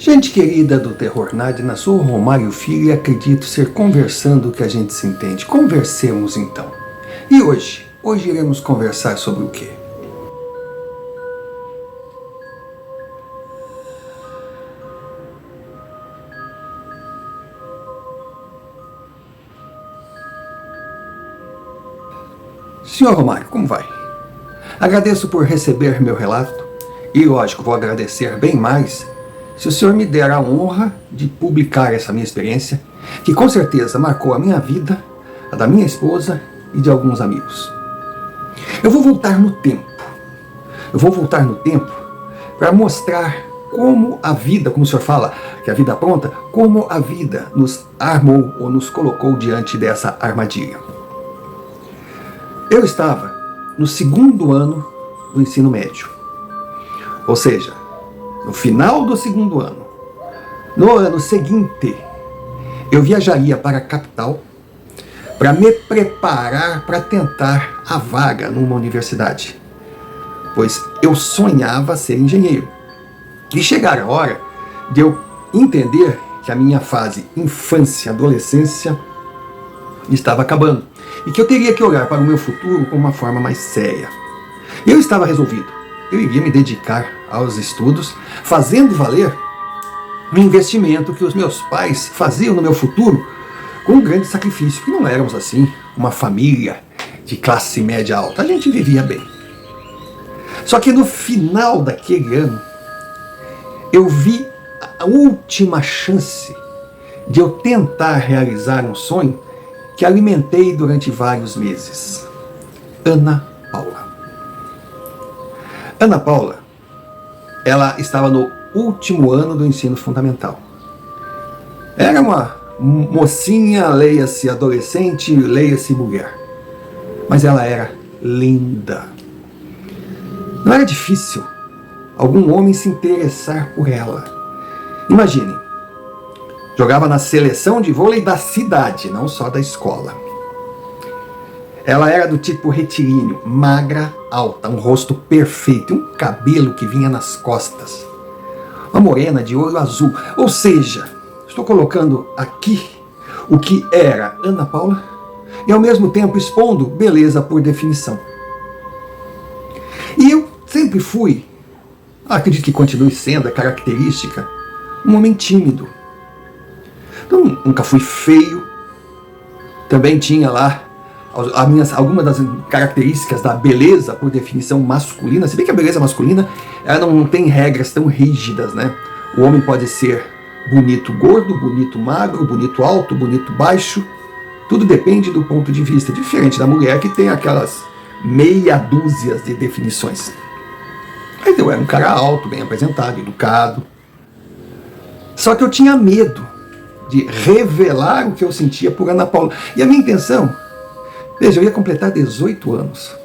Gente querida do Terror Nádia, sou o Romário Filho e acredito ser conversando que a gente se entende. Conversemos então. E hoje iremos conversar sobre o quê? Senhor Romário, como vai? Agradeço por receber meu relato e, lógico, vou agradecer bem mais se o senhor me der a honra de publicar essa minha experiência, que com certeza marcou a minha vida, a da minha esposa e de alguns amigos. Eu vou voltar no tempo. Para mostrar como a vida, como o senhor fala, que a vida pronta, como a vida nos armou ou nos colocou diante dessa armadilha. Eu estava no segundo ano do ensino médio. Ou seja, no final do segundo ano. No ano seguinte, eu viajaria para a capital para me preparar para tentar a vaga numa universidade. Pois eu sonhava ser engenheiro. E chegar a hora de eu entender que a minha fase infância, adolescência estava acabando. E que eu teria que olhar para o meu futuro com uma forma mais séria. Eu estava resolvido. Eu iria me dedicar aos estudos, fazendo valer o investimento que os meus pais faziam no meu futuro com um grande sacrifício, porque não éramos assim uma família de classe média alta. A gente vivia bem. Só que no final daquele ano, eu vi a última chance de eu tentar realizar um sonho que alimentei durante vários meses. Ana Paula. Ana Paula, ela estava no último ano do ensino fundamental. Era uma mocinha, leia-se adolescente, leia-se mulher. Mas ela era linda. Não era difícil algum homem se interessar por ela. Imagine, jogava na seleção de vôlei da cidade, não só da escola. Ela era do tipo retilíneo, magra, alta, um rosto perfeito, um cabelo que vinha nas costas. Uma morena de olho azul. Ou seja, estou colocando aqui o que era Ana Paula e ao mesmo tempo expondo beleza por definição. E eu sempre fui, acredito que continue sendo a característica, um homem tímido. Então, nunca fui feio. Também tinha lá algumas das características da beleza por definição masculina. Se bem que a beleza masculina ela não tem regras tão rígidas, né? O homem pode ser bonito gordo, bonito magro, bonito alto, bonito baixo. Tudo depende do ponto de vista. Diferente da mulher que tem aquelas meia dúzia de definições. Mas eu era um cara alto, bem apresentado, educado. Só que eu tinha medo de revelar o que eu sentia por Ana Paula. E a minha intenção, veja, eu ia completar 18 anos.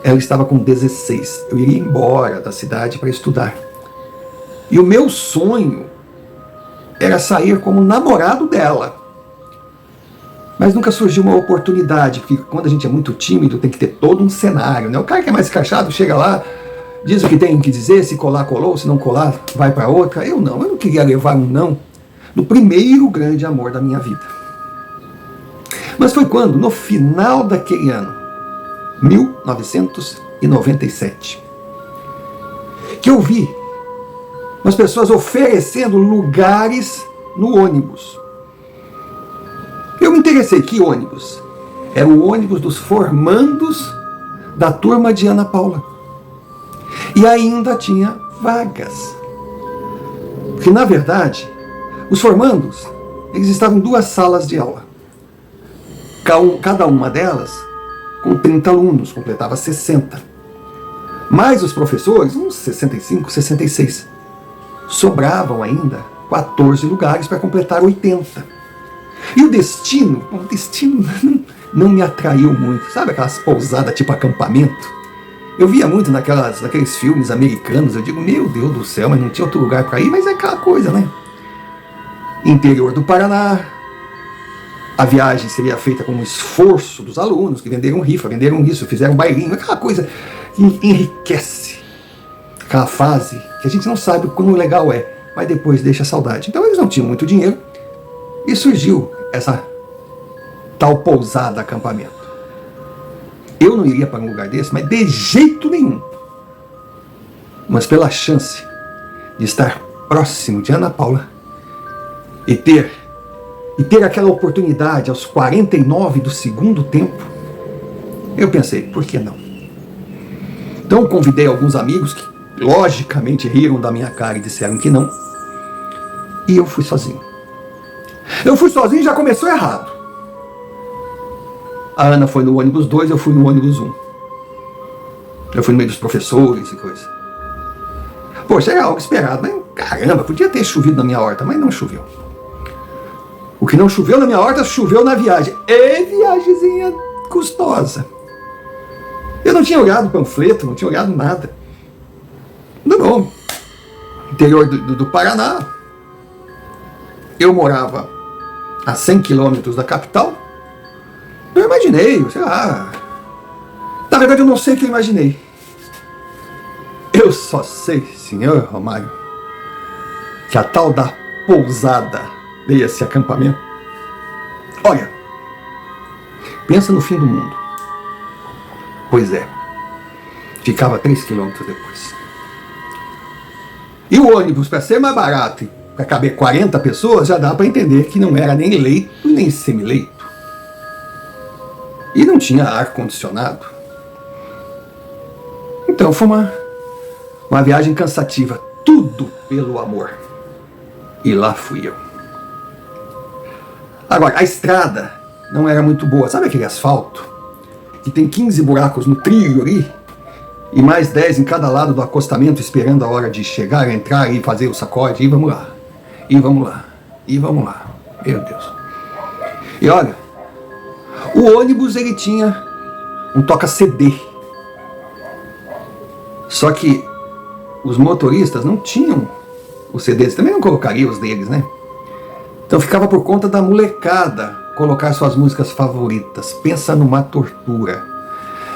Ela estava com 16. Eu iria embora da cidade para estudar. E o meu sonho era sair como namorado dela. Mas nunca surgiu uma oportunidade, porque quando a gente é muito tímido tem que ter todo um cenário, né? O cara que é mais escrachado chega lá, diz o que tem que dizer, se colar, colou, se não colar, vai para outra. Eu não queria levar um não no primeiro grande amor da minha vida. Mas foi quando, no final daquele ano, 1997, que eu vi umas pessoas oferecendo lugares no ônibus. Eu me interessei, que ônibus? Era o ônibus dos formandos da turma de Ana Paula. E ainda tinha vagas. Porque, na verdade, os formandos, eles estavam em 2 salas de aula. Cada uma delas com 30 alunos, completava 60. Mais os professores, uns 65, 66. Sobravam ainda 14 lugares para completar 80. E o destino não me atraiu muito. Sabe aquelas pousadas tipo acampamento? Eu via muito naqueles filmes americanos, eu digo, meu Deus do céu, mas não tinha outro lugar para ir, mas é aquela coisa, né? Interior do Paraná. A viagem seria feita com um esforço dos alunos que venderam rifa, venderam isso, fizeram bailinho, aquela coisa que enriquece. Aquela fase que a gente não sabe o quão legal é, mas depois deixa a saudade. Então eles não tinham muito dinheiro e surgiu essa tal pousada, acampamento. Eu não iria para um lugar desse, mas de jeito nenhum. Mas pela chance de estar próximo de Ana Paula e ter aquela oportunidade aos 49 do segundo tempo, eu pensei, por que não? Então convidei alguns amigos que logicamente riram da minha cara e disseram que não. E eu fui sozinho. Eu fui sozinho e já começou errado. A Ana foi no ônibus 2, eu fui no ônibus 1. Eu fui no meio dos professores e coisa. Poxa, era algo esperado, mas caramba, podia ter chovido na minha horta, mas não choveu. O que não choveu na minha horta, choveu na viagem. E viagemzinha custosa. Eu não tinha olhado o panfleto, não tinha olhado nada. Não. Interior do Paraná. Eu morava a 100 quilômetros da capital. Eu imaginei, sei lá. Na verdade, eu não sei o que eu imaginei. Eu só sei, senhor Romário, que a tal da pousada, leia-se acampamento. Olha, pensa no fim do mundo. Pois é, ficava 3 quilômetros depois. E o ônibus, para ser mais barato e para caber 40 pessoas, já dá para entender que não era nem leito nem semileito. E não tinha ar-condicionado. Então foi uma viagem cansativa, tudo pelo amor. E lá fui eu. Agora, a estrada não era muito boa. Sabe aquele asfalto que tem 15 buracos no trilho ali? E mais 10 em cada lado do acostamento, esperando a hora de chegar, entrar e fazer o sacode. E vamos lá. E vamos lá. E vamos lá. Meu Deus. E olha, o ônibus ele tinha um toca-CD. Só que os motoristas não tinham os CDs, também não colocariam os deles, né? Então ficava por conta da molecada colocar suas músicas favoritas. Pensa numa tortura.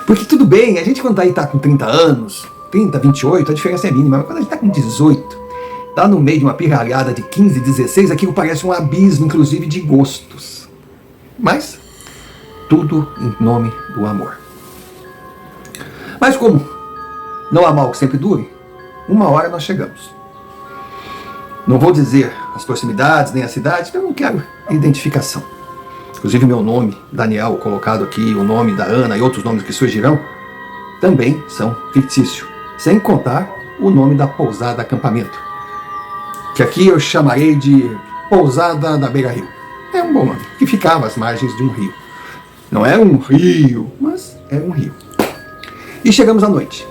Porque tudo bem, a gente quando aí tá com 30 anos, 30, 28, a diferença é mínima, mas quando a gente tá com 18, tá no meio de uma pirralhada de 15, 16, aquilo parece um abismo, inclusive, de gostos. Mas tudo em nome do amor. Mas como não há mal que sempre dure, uma hora nós chegamos. Não vou dizer as proximidades nem a cidade, porque eu não quero identificação. Inclusive meu nome, Daniel, colocado aqui, o nome da Ana e outros nomes que surgirão, também são fictícios. Sem contar o nome da pousada acampamento, que aqui eu chamarei de Pousada da Beira Rio. É um bom nome, que ficava às margens de um rio. Não era um rio, mas era um rio. E chegamos à noite.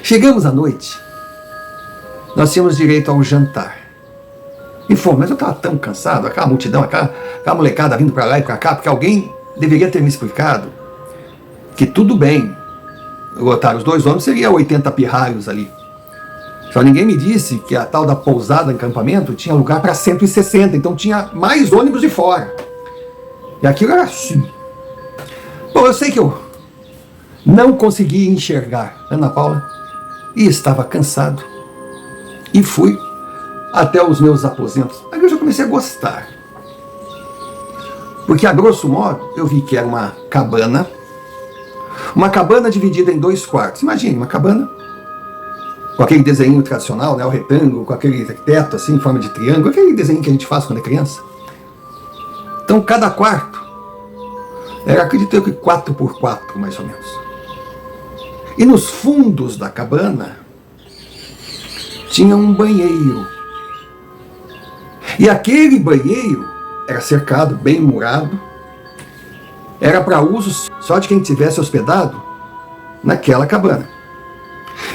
Chegamos à noite, nós tínhamos direito ao jantar. E fomos, mas eu estava tão cansado, aquela multidão, aquela molecada vindo para lá e para cá, porque alguém deveria ter me explicado que tudo bem, lotar os 2 ônibus seria 80 pirralhos ali. Só ninguém me disse que a tal da pousada acampamento tinha lugar para 160, então tinha mais ônibus de fora. E aquilo era assim. Bom, eu sei que eu não consegui enxergar Ana Paula e estava cansado. E fui até os meus aposentos. Aí eu já comecei a gostar. Porque, a grosso modo, eu vi que era uma cabana dividida em 2 quartos. Imagine, uma cabana com aquele desenho tradicional, né, o retângulo, com aquele teto assim, em forma de triângulo, aquele desenho que a gente faz quando é criança. Então, cada quarto era, acredito eu, que 4x4, mais ou menos. E nos fundos da cabana tinha um banheiro. E aquele banheiro era cercado, bem murado. Era para uso só de quem tivesse hospedado naquela cabana.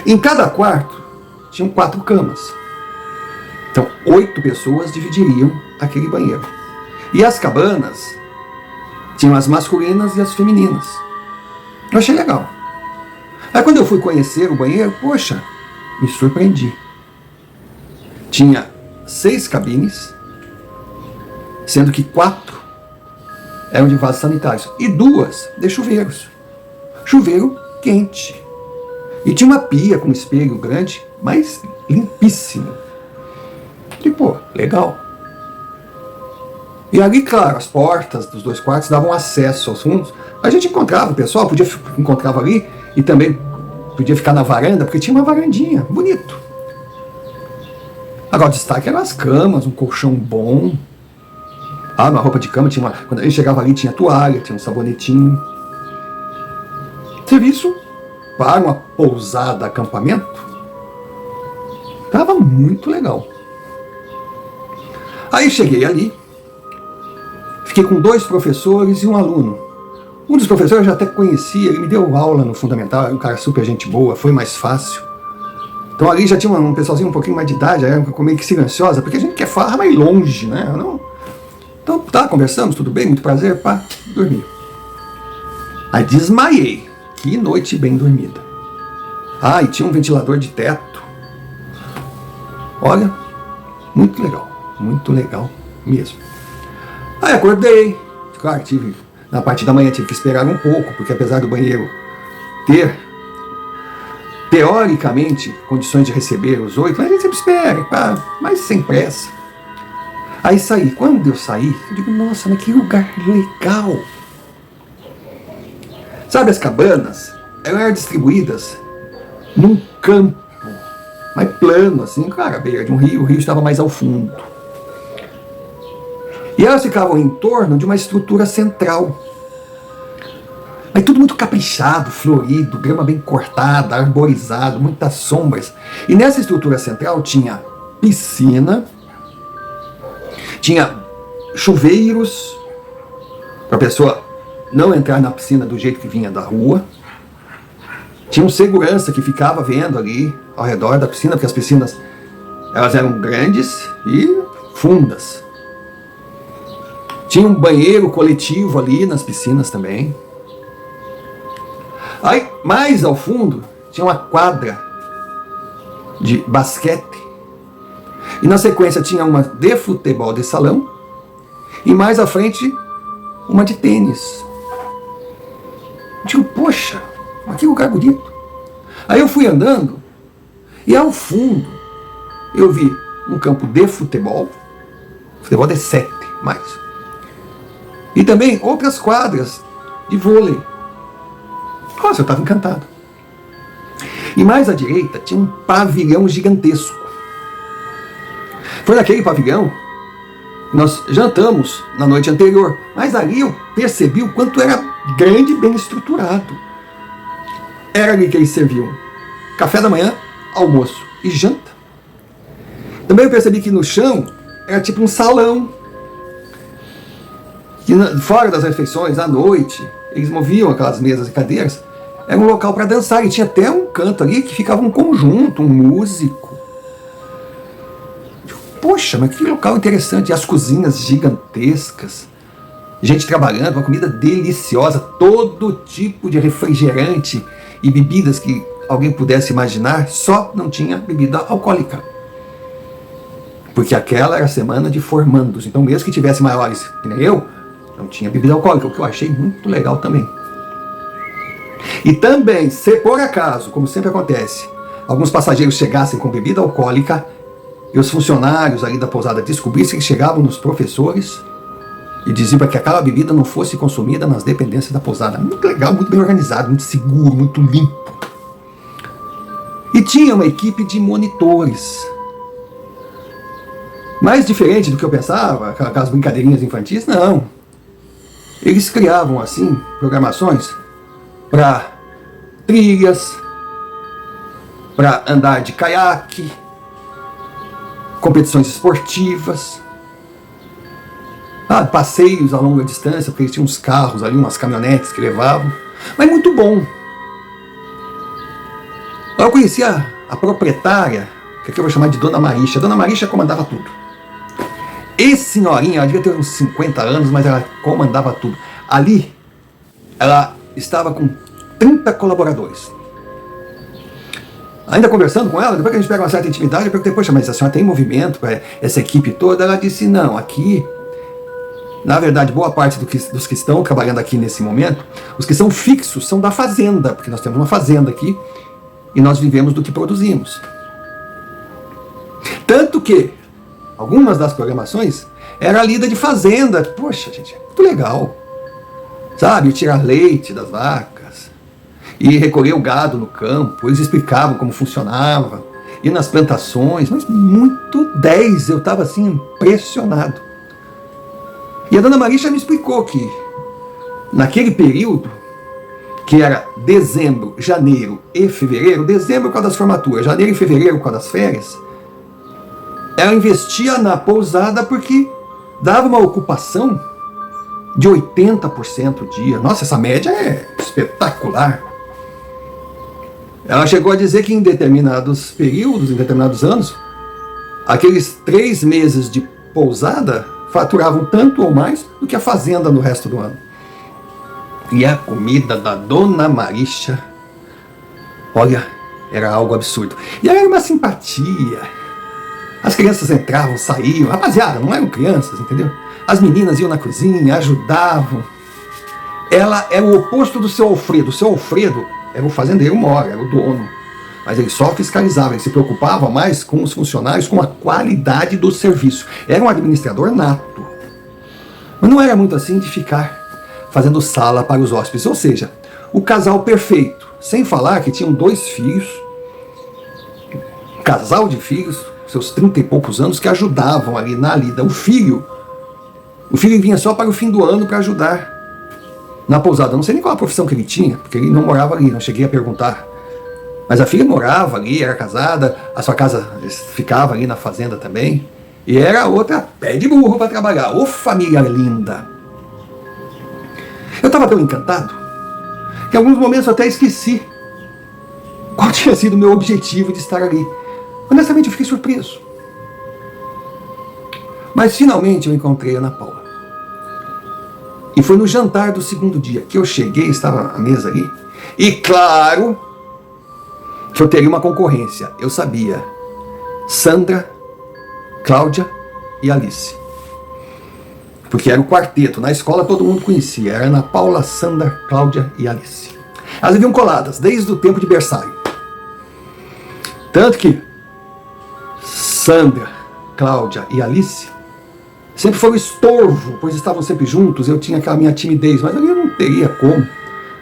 Em cada quarto tinham 4 camas. Então 8 pessoas dividiriam aquele banheiro. E as cabanas tinham as masculinas e as femininas. Eu achei legal. Aí quando eu fui conhecer o banheiro, poxa, me surpreendi. Tinha 6 cabines, sendo que 4 eram de vasos sanitários e 2 de chuveiros. Chuveiro quente. E tinha uma pia com espelho grande, mas limpíssimo. Falei, pô, legal. E ali, claro, as portas dos 2 quartos davam acesso aos fundos. A gente encontrava o pessoal, encontrava ali e também podia ficar na varanda, porque tinha uma varandinha, bonito. Agora o destaque eram as camas, um colchão bom. Ah, na roupa de cama tinha quando a gente chegava ali tinha toalha, tinha um sabonetinho. Serviço para uma pousada, acampamento. Tava muito legal. Aí cheguei ali, fiquei com 2 professores e um aluno. Um dos professores eu já até conhecia, ele me deu aula no fundamental, era um cara super gente boa, foi mais fácil. Então ali já tinha um pessoalzinho um pouquinho mais de idade, era meio que silenciosa, porque a gente quer falar mais longe, né? Não... Então tá, conversamos, tudo bem, muito prazer, pá, dormi. Aí desmaiei. Que noite bem dormida. Ah, e tinha um ventilador de teto. Olha, muito legal mesmo. Aí acordei, claro, na parte da manhã tive que esperar um pouco, porque apesar do banheiro ter, teoricamente, condições de receber os 8, mas a gente sempre espera, mas sem pressa. Aí saí. Quando eu saí, eu digo, nossa, mas que lugar legal. Sabe, as cabanas, elas eram distribuídas num campo, mais plano, assim, claro, à beira de um rio, o rio estava mais ao fundo. E elas ficavam em torno de uma estrutura central. Mas tudo muito caprichado, florido, grama bem cortada, arborizado, muitas sombras. E nessa estrutura central tinha piscina, tinha chuveiros, para a pessoa não entrar na piscina do jeito que vinha da rua. Tinha um segurança que ficava vendo ali ao redor da piscina, porque as piscinas elas eram grandes e fundas. Tinha um banheiro coletivo ali nas piscinas também. Aí, mais ao fundo, tinha uma quadra de basquete. E na sequência tinha uma de futebol de salão. E mais à frente, uma de tênis. Eu digo, poxa, mas que lugar bonito. Aí eu fui andando e ao fundo eu vi um campo de futebol de 7 mais. E também outras quadras de vôlei. Nossa, eu estava encantado. E mais à direita tinha um pavilhão gigantesco. Foi naquele pavilhão que nós jantamos na noite anterior. Mas ali eu percebi o quanto era grande e bem estruturado. Era ali que eles serviam café da manhã, almoço e janta. Também eu percebi que no chão era tipo um salão. Que fora das refeições, à noite, eles moviam aquelas mesas e cadeiras. Era um local para dançar. E tinha até um canto ali que ficava um conjunto, um músico. Poxa, mas que local interessante. E as cozinhas gigantescas. Gente trabalhando, uma comida deliciosa. Todo tipo de refrigerante e bebidas que alguém pudesse imaginar. Só não tinha bebida alcoólica. Porque aquela era a semana de formandos. Então mesmo que tivesse maiores que nem eu, não tinha bebida alcoólica. O que eu achei muito legal também. E também, se por acaso, como sempre acontece, alguns passageiros chegassem com bebida alcoólica e os funcionários ali da pousada descobrissem que chegavam nos professores e diziam para que aquela bebida não fosse consumida nas dependências da pousada. Muito legal, muito bem organizado, muito seguro, muito limpo. E tinha uma equipe de monitores. Mais diferente do que eu pensava, aquelas brincadeirinhas infantis, não. Eles criavam, assim, programações para trilhas, para andar de caiaque, competições esportivas, passeios a longa distância, porque eles tinham uns carros ali, umas caminhonetes que levavam. Mas muito bom. Eu conheci a proprietária, que aqui eu vou chamar de Dona Marisha. A Dona Marisha comandava tudo. E senhorinha, ela devia ter uns 50 anos, mas ela comandava tudo. Ali, ela estava com 30 colaboradores. Ainda conversando com ela, depois que a gente pega uma certa intimidade, eu perguntei, poxa, mas a senhora tem movimento para essa equipe toda? Ela disse, não, aqui, na verdade, boa parte dos que estão trabalhando aqui nesse momento, os que são fixos são da fazenda, porque nós temos uma fazenda aqui e nós vivemos do que produzimos. Tanto que algumas das programações, era a lida de fazenda. Poxa, gente, muito legal. Sabe, tirar leite das vacas, e recolher o gado no campo. Eles explicavam como funcionava, ir nas plantações, mas muito 10, eu estava assim impressionado. E a dona Marisha me explicou que naquele período, que era dezembro, janeiro e fevereiro, dezembro por causa das formaturas, janeiro e fevereiro por causa das férias, ela investia na pousada porque dava uma ocupação de 80% o dia. Nossa, essa média é espetacular. Ela chegou a dizer que em determinados períodos, em determinados anos, aqueles 3 meses de pousada faturavam tanto ou mais do que a fazenda no resto do ano. E a comida da dona Marisha, olha, era algo absurdo. E ela era uma simpatia. As crianças entravam, saíam, rapaziada, não eram crianças, entendeu? As meninas iam na cozinha, ajudavam. Ela era o oposto do seu Alfredo. O seu Alfredo era o fazendeiro mora, era o dono. Mas ele só fiscalizava, ele se preocupava mais com os funcionários, com a qualidade do serviço. Era um administrador nato. Mas não era muito assim de ficar fazendo sala para os hóspedes. Ou seja, o casal perfeito. Sem falar que tinham 2 filhos, um casal de filhos, seus 30 e poucos anos, que ajudavam ali na lida. O filho vinha só para o fim do ano para ajudar na pousada. Eu não sei nem qual a profissão que ele tinha, porque ele não morava ali, não cheguei a perguntar. Mas a filha morava ali, era casada, a sua casa ficava ali na fazenda também. E era outra pé de burro para trabalhar. Ô, família linda! Eu estava tão encantado que em alguns momentos eu até esqueci qual tinha sido o meu objetivo de estar ali. Honestamente, eu fiquei surpreso. Mas finalmente eu encontrei a Ana Paula. E foi no jantar do segundo dia que eu cheguei, estava à mesa ali. E claro que eu teria uma concorrência. Eu sabia. Sandra, Cláudia e Alice. Porque era o quarteto. Na escola todo mundo conhecia. Era Ana Paula, Sandra, Cláudia e Alice. Elas viviam coladas desde o tempo de berçário. Tanto que Sandra, Cláudia e Alice sempre foram estorvo, pois estavam sempre juntos. Eu tinha aquela minha timidez, mas ali eu não teria como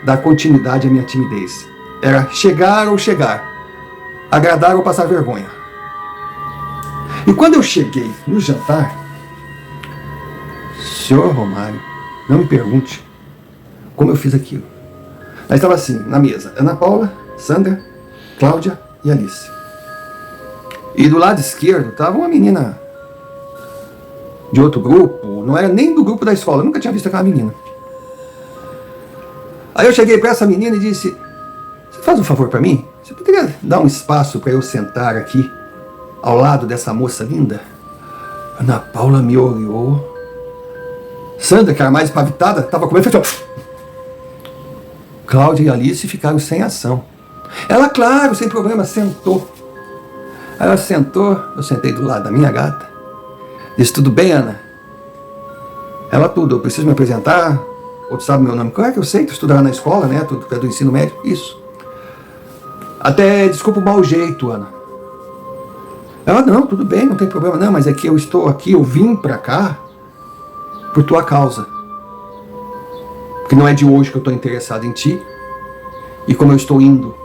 dar continuidade à minha timidez. Era chegar ou chegar, agradar ou passar vergonha. E quando eu cheguei no jantar, senhor Romário, não me pergunte como eu fiz aquilo. Aí estava assim, na mesa, Ana Paula, Sandra, Cláudia e Alice. E do lado esquerdo estava uma menina de outro grupo, não era nem do grupo da escola, eu nunca tinha visto aquela menina. Aí eu cheguei para essa menina e disse, você faz um favor para mim? Você poderia dar um espaço para eu sentar aqui, ao lado dessa moça linda? Ana Paula me olhou. Sandra, que era mais empavitada, estava comendo, fez assim. Cláudia e Alice ficaram sem ação. Ela, claro, sem problema, sentou. Aí ela sentou, eu sentei do lado da minha gata. Disse, tudo bem, Ana? Ela, tudo, eu preciso me apresentar. Outro sabe meu nome? Claro que eu sei, tu estudava na escola, né? Tu é do ensino médio, isso. Até, desculpa o mau jeito, Ana. Ela, não, tudo bem, não tem problema. Não, mas é que eu estou aqui, eu vim pra cá por tua causa. Porque não é de hoje que eu estou interessado em ti. E como eu estou indo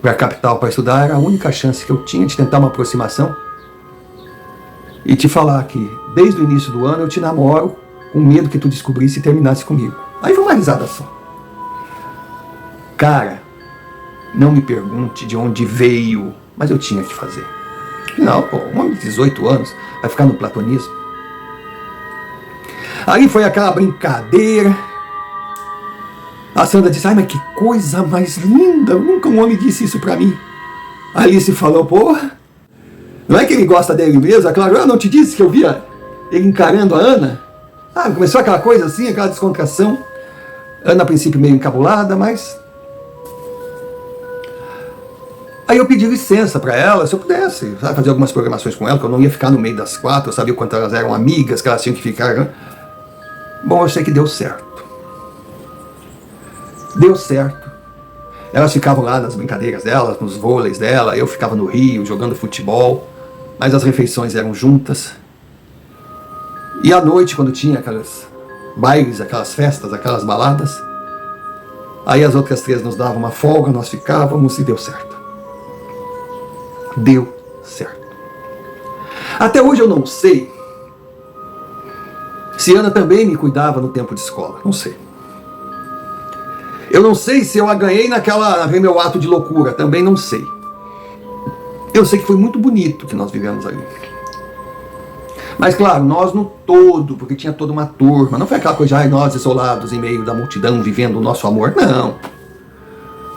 para a capital para estudar, era a única chance que eu tinha de tentar uma aproximação e te falar que desde o início do ano eu te namoro com medo que tu descobrisse e terminasse comigo. Aí foi uma risada só. Cara, não me pergunte de onde veio, mas eu tinha que fazer. Afinal, pô, um homem de 18 anos vai ficar no platonismo. Aí foi aquela brincadeira. A Sandra disse, ai, mas que coisa mais linda, nunca um homem disse isso pra mim. A Alice falou, porra, não é que ele gosta dele mesmo? É claro, eu não te disse que eu via ele encarando a Ana? Ah, começou aquela coisa assim, aquela descontração. Ana, a princípio, meio encabulada, mas... Aí eu pedi licença para ela, se eu pudesse, sabe, fazer algumas programações com ela, que eu não ia ficar no meio das 4, eu sabia o quanto elas eram amigas, que elas tinham que ficar... Né? Bom, eu sei que deu certo. Deu certo. Elas ficavam lá nas brincadeiras delas, nos vôleis dela, eu ficava no Rio, jogando futebol. mas as refeições eram juntas. E à noite, quando tinha aqueles bailes, aquelas festas, aquelas baladas, aí as outras 3 nos davam uma folga, nós ficávamos e deu certo. Deu certo. Até hoje eu não sei se Ana também me cuidava no tempo de escola. Não sei. Eu não sei se eu a ganhei naquele meu ato de loucura. Também não sei. Eu sei que foi muito bonito que nós vivemos ali. Mas claro, nós no todo, porque tinha toda uma turma. Não foi aquela coisa, ai, nós isolados em meio da multidão vivendo o nosso amor. Não.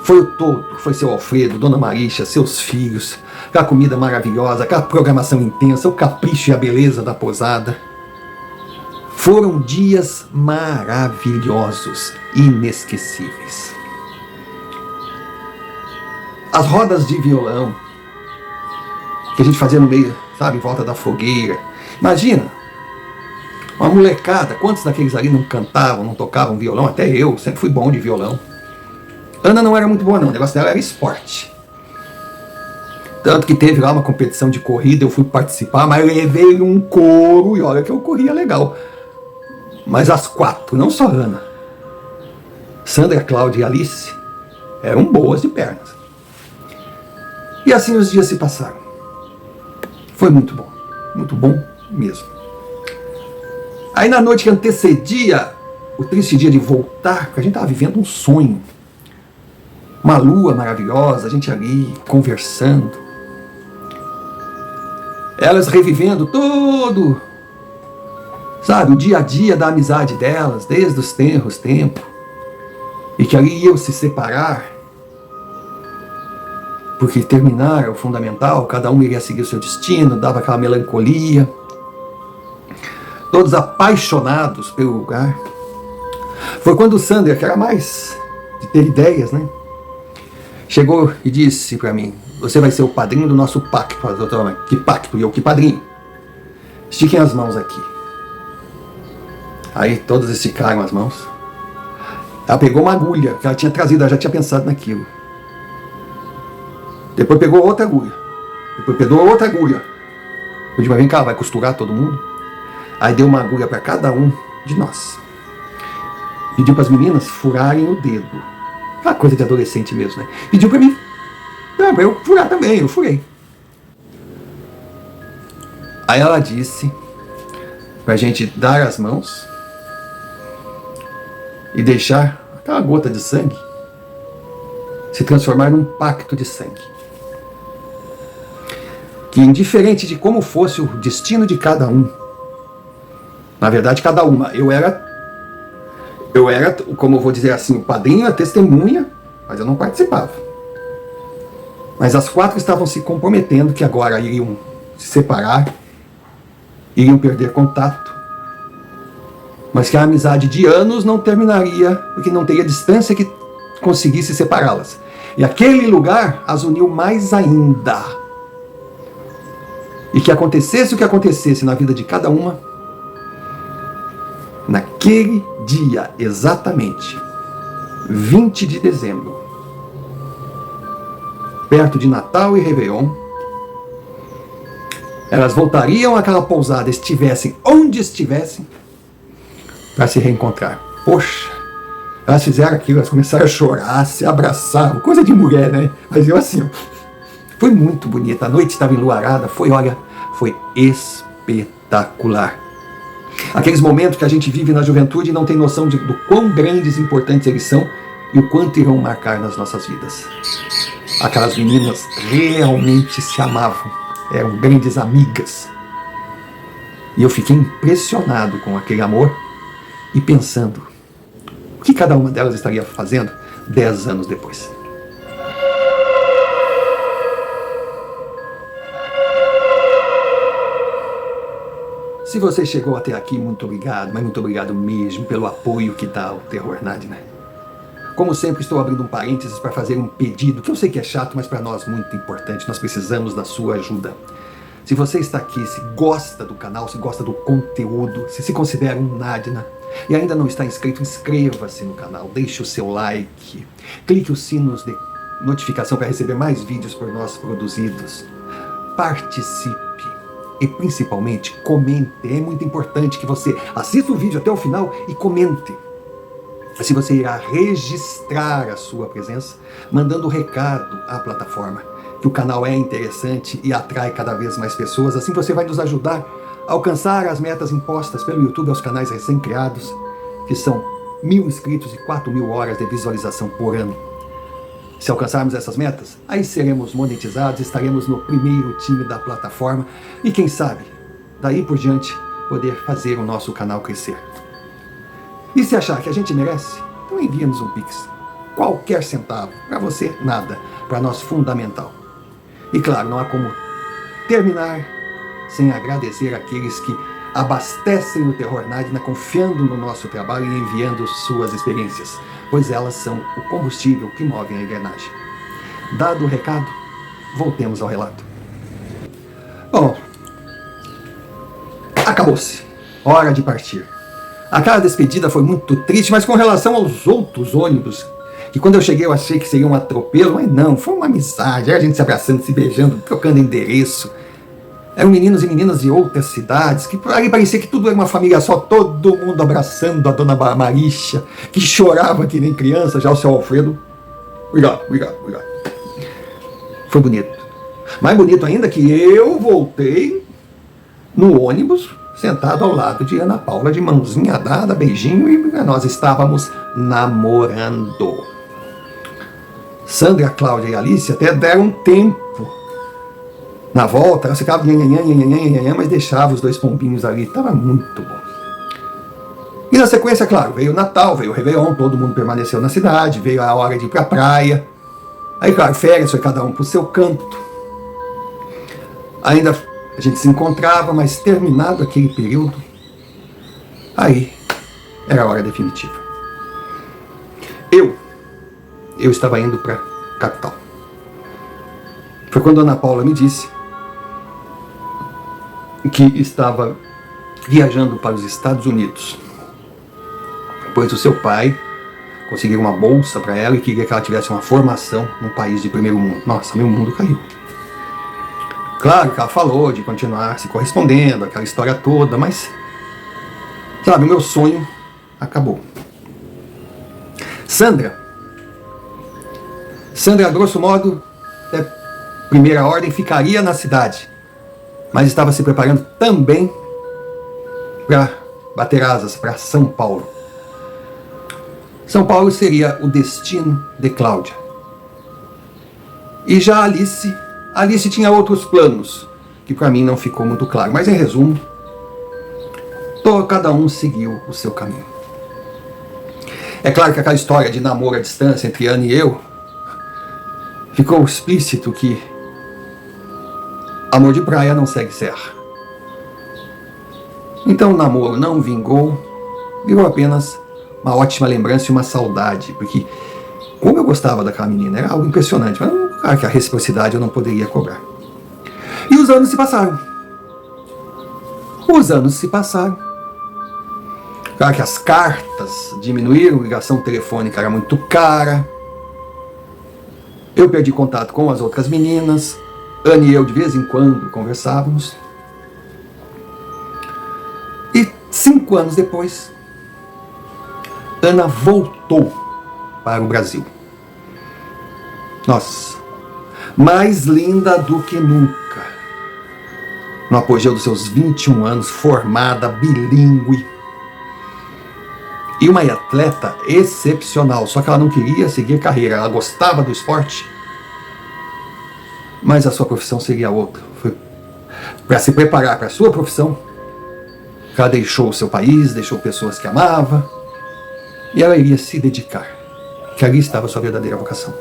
Foi o todo. Foi seu Alfredo, Dona Marícia, seus filhos. Aquela comida maravilhosa, aquela programação intensa, o capricho e a beleza da posada. Foram dias maravilhosos, inesquecíveis. As rodas de violão que a gente fazia no meio, sabe, em volta da fogueira. Imagina, uma molecada, quantos daqueles ali não cantavam, não tocavam violão? Até eu, sempre fui bom de violão. Ana não era muito boa não, o negócio dela era esporte. Tanto que teve lá uma competição de corrida, eu fui participar, mas eu levei um couro e olha que eu corria legal. Mas as 4, não só Ana, Sandra, Cláudia e Alice, eram boas de pernas. E assim os dias se passaram. Foi muito bom mesmo. Aí na noite que antecedia o triste dia de voltar, porque a gente estava vivendo um sonho. Uma lua maravilhosa, a gente ali conversando. Elas revivendo todo, sabe, o dia a dia da amizade delas, desde os tenros tempos. E que ali iam se separar, porque terminaram o fundamental, cada um iria seguir o seu destino, dava aquela melancolia. Todos apaixonados pelo lugar. Foi quando o Sander, que era mais de ter ideias, né, chegou e disse para mim, você vai ser o padrinho do nosso pacto. A doutora mãe, que pacto? E eu, que padrinho? Estiquem as mãos aqui. Aí todos esticaram as mãos. Ela pegou uma agulha que ela tinha trazido, ela já tinha pensado naquilo. Depois pegou outra agulha. Depois pegou outra agulha. Eu disse, mas vem cá, vai costurar todo mundo? Aí deu uma agulha para cada um de nós. Pediu para as meninas furarem o dedo. Aquela coisa de adolescente mesmo, né? Pediu para mim. Para eu furar também, eu furei. Aí ela disse para a gente dar as mãos e deixar aquela gota de sangue se transformar num pacto de sangue. Que indiferente de como fosse o destino de cada um, na verdade cada uma, eu era, como eu vou dizer assim, o padrinho, a testemunha, mas eu não participava. Mas as 4 estavam se comprometendo que agora iriam se separar, iriam perder contato, mas que a amizade de anos não terminaria, porque não teria distância que conseguisse separá-las. E aquele lugar as uniu mais ainda. E que acontecesse o que acontecesse na vida de cada uma, naquele dia exatamente, 20 de dezembro, perto de Natal e Réveillon, elas voltariam àquela pousada, estivessem onde estivessem, para se reencontrar. Poxa, elas fizeram aquilo, elas começaram a chorar, se abraçaram, coisa de mulher, né? Mas eu assim, foi muito bonita, a noite estava enluarada, foi espetacular. Aqueles momentos que a gente vive na juventude e não tem noção do quão grandes e importantes eles são e o quanto irão marcar nas nossas vidas. Aquelas meninas realmente se amavam, eram grandes amigas. E eu fiquei impressionado com aquele amor e pensando o que cada uma delas estaria fazendo 10 anos depois. Se você chegou até aqui, muito obrigado, mas muito obrigado mesmo pelo apoio que dá ao Terror Nadina. Como sempre, estou abrindo um parênteses para fazer um pedido, que eu sei que é chato, mas para nós muito importante, nós precisamos da sua ajuda. Se você está aqui, se gosta do canal, se gosta do conteúdo, se considera um Nadina e ainda não está inscrito, inscreva-se no canal, deixe o seu like, clique os sinos de notificação para receber mais vídeos por nós produzidos. Participe. e principalmente comente. É muito importante que você assista o vídeo até o final e comente. Assim você irá registrar a sua presença, mandando recado à plataforma que o canal é interessante e atrai cada vez mais pessoas. Assim você vai nos ajudar a alcançar as metas impostas pelo YouTube aos canais recém-criados, que são 1.000 inscritos e 4.000 horas de visualização por ano. Se alcançarmos essas metas, aí seremos monetizados, estaremos no primeiro time da plataforma e quem sabe, daí por diante, poder fazer o nosso canal crescer. E se achar que a gente merece, então envia-nos um Pix. Qualquer centavo, para você nada, para nós fundamental. E claro, não há como terminar sem agradecer àqueles que abastecem o Terror Nádina confiando no nosso trabalho e enviando suas experiências, pois elas são o combustível que move a engrenagem. Dado o recado, voltemos ao relato. Bom, acabou-se. Hora de partir. Aquela despedida foi muito triste, mas com relação aos outros ônibus, que quando eu cheguei eu achei que seria um atropelo, mas não, foi uma amizade, era a gente se abraçando, se beijando, trocando endereço. Eram meninos e meninas de outras cidades, que ali parecia que tudo era uma família só, todo mundo abraçando a dona Maricha, que chorava que nem criança, já o seu Alfredo. Obrigado. Foi bonito. Mais bonito ainda que eu voltei no ônibus, sentado ao lado de Ana Paula, de mãozinha dada, beijinho, e nós estávamos namorando. Sandra, Cláudia e Alice até deram tempo. Na volta, ela ficava mas deixava os dois pombinhos ali. Estava muito bom. E na sequência, claro, veio o Natal, veio o Réveillon, todo mundo permaneceu na cidade, veio a hora de ir para a praia. Aí, claro, férias, foi cada um para o seu canto. Ainda a gente se encontrava, mas terminado aquele período, aí era a hora definitiva. Eu estava indo para a capital. Foi quando a Ana Paula me disse que estava viajando para os Estados Unidos, pois o seu pai conseguiu uma bolsa para ela e queria que ela tivesse uma formação num país de primeiro mundo. Nossa, meu mundo caiu. Claro que ela falou de continuar se correspondendo, aquela história toda, mas, sabe, o meu sonho acabou. Sandra, grosso modo, primeira ordem, ficaria na cidade, mas estava se preparando também para bater asas para São Paulo. São Paulo seria o destino de Cláudia. E já Alice tinha outros planos, que para mim não ficou muito claro, mas em resumo, cada um seguiu o seu caminho. É claro que aquela história de namoro à distância entre Ana e eu, ficou explícito que amor de praia não segue serra. Então o namoro não vingou, virou apenas uma ótima lembrança e uma saudade, porque como eu gostava daquela menina, era algo impressionante, mas claro que a reciprocidade eu não poderia cobrar. E os anos se passaram. Claro que as cartas diminuíram, a ligação telefônica era muito cara, eu perdi contato com as outras meninas, Ana e eu de vez em quando conversávamos. E 5 anos depois, Ana voltou para o Brasil. Nossa, mais linda do que nunca. No apogeu dos seus 21 anos, formada, bilíngue. E uma atleta excepcional, só que ela não queria seguir carreira, ela gostava do esporte, mas a sua profissão seria outra. Foi para se preparar para a sua profissão, ela deixou o seu país, deixou pessoas que amava, e ela iria se dedicar, que ali estava a sua verdadeira vocação.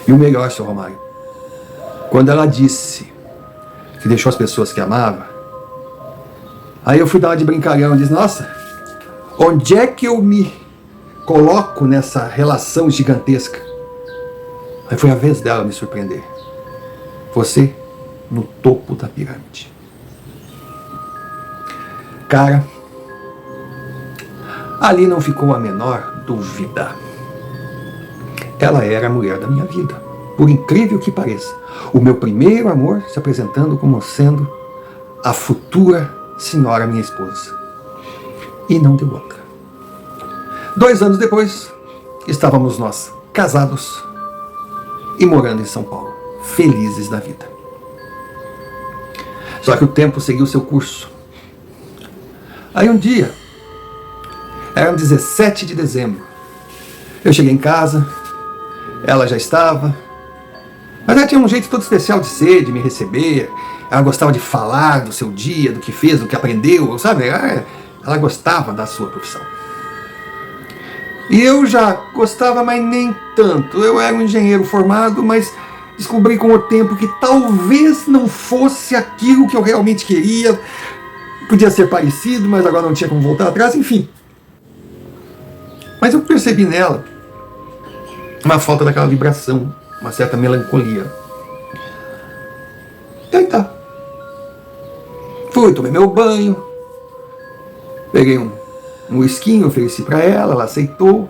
E o melhor, Sr. Romário, quando ela disse que deixou as pessoas que amava, aí eu fui dar uma de brincalhão e disse, nossa, onde é que eu me coloco nessa relação gigantesca? Aí foi a vez dela me surpreender. Você no topo da pirâmide. Cara, ali não ficou a menor dúvida. Ela era a mulher da minha vida. por incrível que pareça, o meu primeiro amor se apresentando como sendo a futura senhora minha esposa. E não deu outra. 2 anos depois, estávamos nós casados e morando em São Paulo, felizes da vida. Só que o tempo seguiu seu curso. Aí um dia, era 17 de dezembro, eu cheguei em casa, ela já estava, mas ela tinha um jeito todo especial de ser, de me receber. Ela gostava de falar do seu dia, do que fez, do que aprendeu, sabe? Ela gostava da sua profissão. E eu já gostava, mas nem tanto. Eu era um engenheiro formado, mas descobri com o tempo que talvez não fosse aquilo que eu realmente queria. Podia ser parecido, mas agora não tinha como voltar atrás, enfim. Mas eu percebi nela uma falta daquela vibração, uma certa melancolia. E aí tá. Fui, tomei meu banho, peguei um whisky, ofereci para ela, ela aceitou.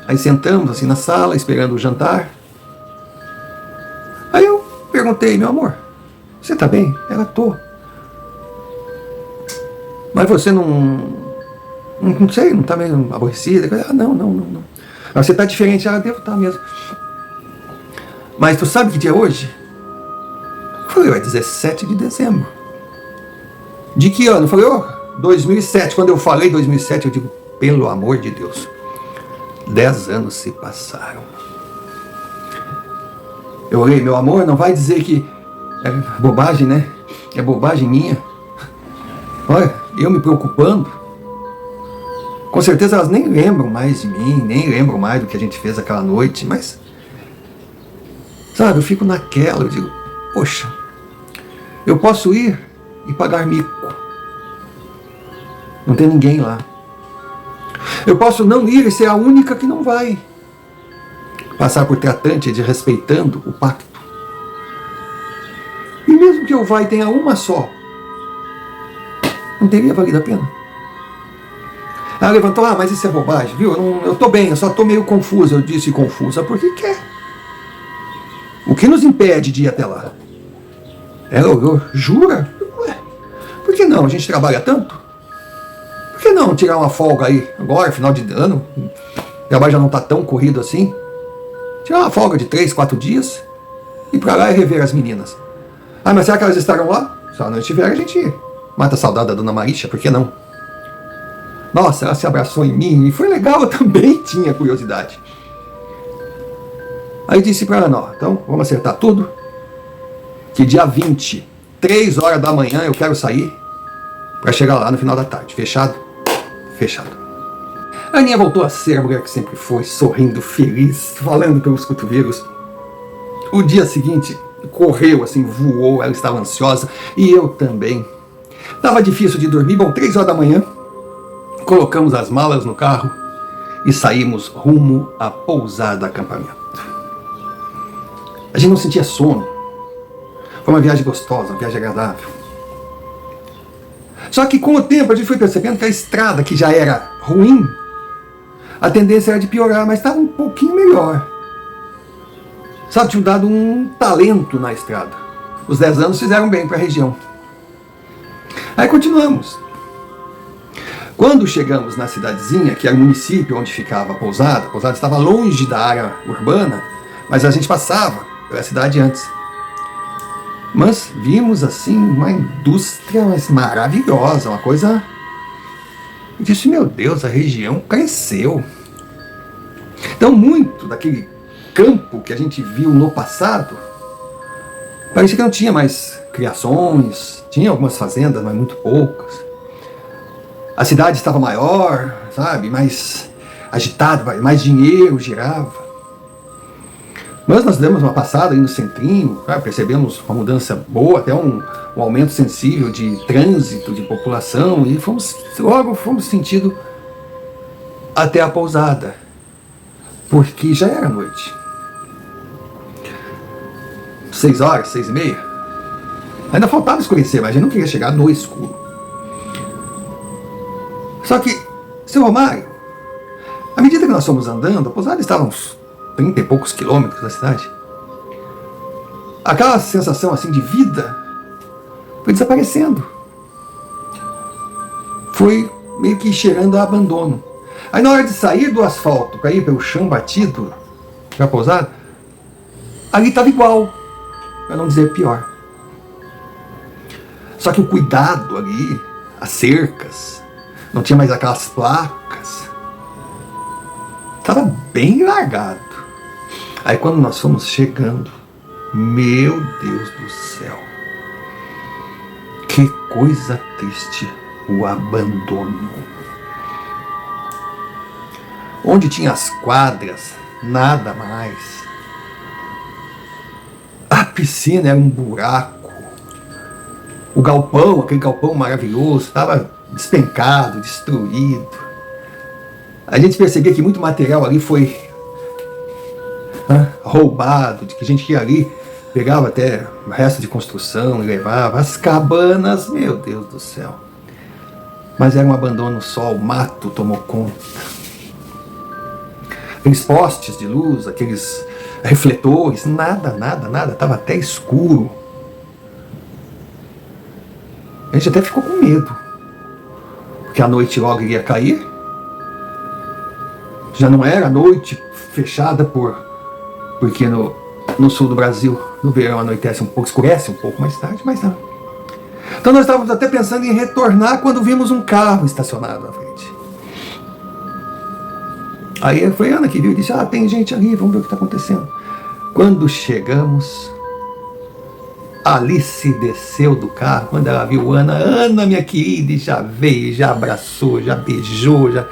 Aí sentamos assim na sala, esperando o jantar. Aí eu perguntei, meu amor, você tá bem? Ela, tô. Mas você não sei, não tá meio aborrecida? Ela, não. Você tá diferente. Ela, devo estar mesmo. Mas tu sabe que dia é hoje? Eu falei, é 17 de dezembro. De que ano? Eu falei, 2007. Quando eu falei 2007, eu digo, pelo amor de Deus, 10 anos se passaram. Eu olhei, meu amor, não vai dizer que é bobagem, né? É bobagem minha. Olha, eu me preocupando. Com certeza elas nem lembram mais de mim, nem lembram mais do que a gente fez aquela noite, mas, sabe, eu fico naquela, eu digo, poxa, eu posso ir e pagar mico. Não tem ninguém lá. Eu posso não ir e ser a única que não vai. Passar por tratante de respeitando o pacto. E mesmo que eu vá e tenha uma só, não teria valido a pena. Ela levantou, mas isso é bobagem, viu? Eu tô bem, eu só tô meio confusa. Eu disse confusa porque quer. O que nos impede de ir até lá? Ela olhou, jura? Ué, por que não? A gente trabalha tanto? Por que não tirar uma folga aí, agora, final de ano? O trabalho já não tá tão corrido assim. Tirar uma folga de 3, 4 dias e ir pra lá e rever as meninas. Mas será que elas estarão lá? Se elas não estiverem, a gente mata a saudade da dona Marícia, por que não? Nossa, ela se abraçou em mim e foi legal, eu também tinha curiosidade. Aí disse pra ela, então vamos acertar tudo, que dia 20, 3 horas da manhã eu quero sair pra chegar lá no final da tarde. Fechado? Fechado. A Aninha voltou a ser a mulher que sempre foi, sorrindo, feliz, falando pelos cotovelos. O dia seguinte correu assim, voou, ela estava ansiosa e eu também. Tava difícil de dormir, 3 horas da manhã, colocamos as malas no carro e saímos rumo à pousada acampamento. A gente não sentia sono. Foi uma viagem gostosa, uma viagem agradável. Só que com o tempo a gente foi percebendo que a estrada, que já era ruim, a tendência era de piorar, mas estava um pouquinho melhor. Sabe, tinham dado um talento na estrada. Os 10 anos fizeram bem para a região. Aí continuamos. Quando chegamos na cidadezinha, que era o município onde ficava a pousada estava longe da área urbana, mas a gente passava pela cidade antes. Mas vimos assim uma indústria maravilhosa, uma coisa... Eu disse, meu Deus, a região cresceu. Então muito daquele campo que a gente viu no passado, parecia que não tinha mais criações, tinha algumas fazendas, mas muito poucas. A cidade estava maior, sabe, mais agitada, mais dinheiro girava. Mas nós demos uma passada aí no centrinho, percebemos uma mudança boa, até um aumento sensível de trânsito, de população, e logo fomos sentindo até a pousada, porque já era noite. 6 horas, 6h30. Ainda faltava escurecer, mas a gente não queria chegar no escuro. Só que, seu Romário, à medida que nós fomos andando, a pousada estava uns 30 e poucos quilômetros da cidade. aquela sensação assim de vida foi desaparecendo. Foi meio que cheirando a abandono. Aí na hora de sair do asfalto, para ir pelo chão batido, para pousar, ali estava igual, para não dizer pior. Só que o cuidado ali, as cercas, não tinha mais aquelas placas, estava bem largado. Aí quando nós fomos chegando, meu Deus do céu, que coisa triste, o abandono. Onde tinha as quadras, nada mais. A piscina era um buraco. O galpão, aquele galpão maravilhoso, estava despencado, destruído. A gente percebia que muito material ali foi roubado, de que a gente ia ali, pegava até o resto de construção e levava. As cabanas, meu Deus do céu. Mas era um abandono só, o mato tomou conta. Aqueles postes de luz, aqueles refletores, nada, estava até escuro. A gente até ficou com medo, porque a noite logo iria cair. Já não era noite fechada porque no sul do Brasil, no verão anoitece um pouco, escurece um pouco mais tarde, mas não. Então nós estávamos até pensando em retornar quando vimos um carro estacionado na frente. Aí foi a Ana que viu e disse, tem gente ali, vamos ver o que está acontecendo. Quando chegamos, Alice desceu do carro, quando ela viu Ana, minha querida, e já veio, já abraçou, já beijou, já,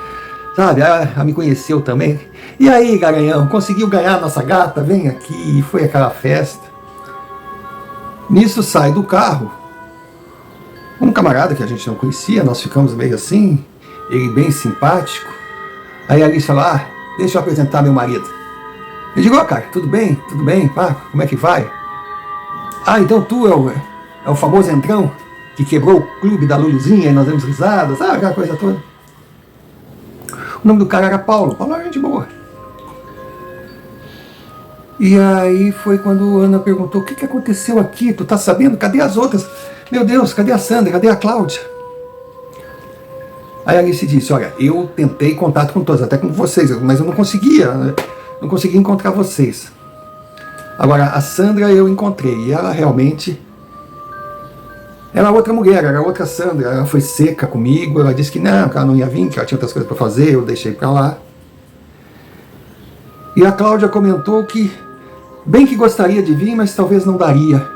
sabe, ela me conheceu também. E aí, Garanhão, conseguiu ganhar a nossa gata? Vem aqui, e foi aquela festa. Nisso sai do carro um camarada que a gente não conhecia, nós ficamos meio assim, ele bem simpático. Aí a Alice falou, deixa eu apresentar meu marido. Eu digo, cara, tudo bem, pá, como é que vai? Então tu é o famoso entrão que quebrou o clube da Luluzinha e nós demos risadas, aquela coisa toda. O nome do cara era Paulo era gente boa. E aí foi quando a Ana perguntou, o que aconteceu aqui? Tu tá sabendo? Cadê as outras? Meu Deus, cadê a Sandra? Cadê a Cláudia? Aí a Alice disse, olha, eu tentei contato com todos, até com vocês, mas eu não conseguia encontrar vocês. Agora, a Sandra eu encontrei, e ela realmente era outra mulher, era outra Sandra. Ela foi seca comigo, ela disse que ela não ia vir, que ela tinha outras coisas para fazer, eu deixei para lá. E a Cláudia comentou que bem que gostaria de vir, mas talvez não daria,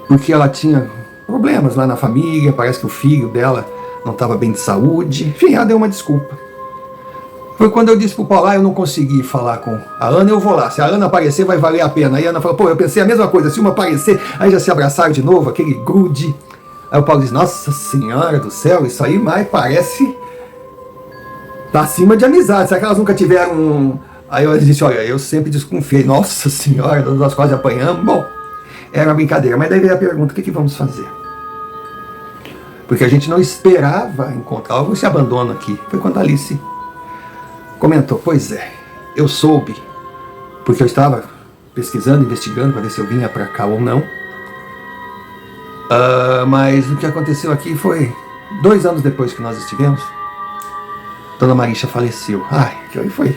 porque ela tinha problemas lá na família, parece que o filho dela não estava bem de saúde, enfim, ela deu uma desculpa. Foi quando eu disse pro Paulo, eu não consegui falar com a Ana, eu vou lá, se a Ana aparecer vai valer a pena. Aí a Ana falou, eu pensei a mesma coisa, se uma aparecer, aí já se abraçaram de novo, aquele grude. Aí o Paulo disse, nossa senhora do céu, isso aí mais parece tá acima de amizade, será que elas nunca tiveram Aí eu disse, olha, eu sempre desconfiei, nossa senhora, nós quase apanhamos. Bom, era uma brincadeira, mas daí veio a pergunta, o que vamos fazer? Porque a gente não esperava encontrar esse abandono aqui. Foi quando a Alice comentou, pois é, eu soube, porque eu estava pesquisando, investigando para ver se eu vinha para cá ou não. Mas o que aconteceu aqui foi 2 anos depois que nós estivemos, Dona Marisha faleceu. Que aí foi,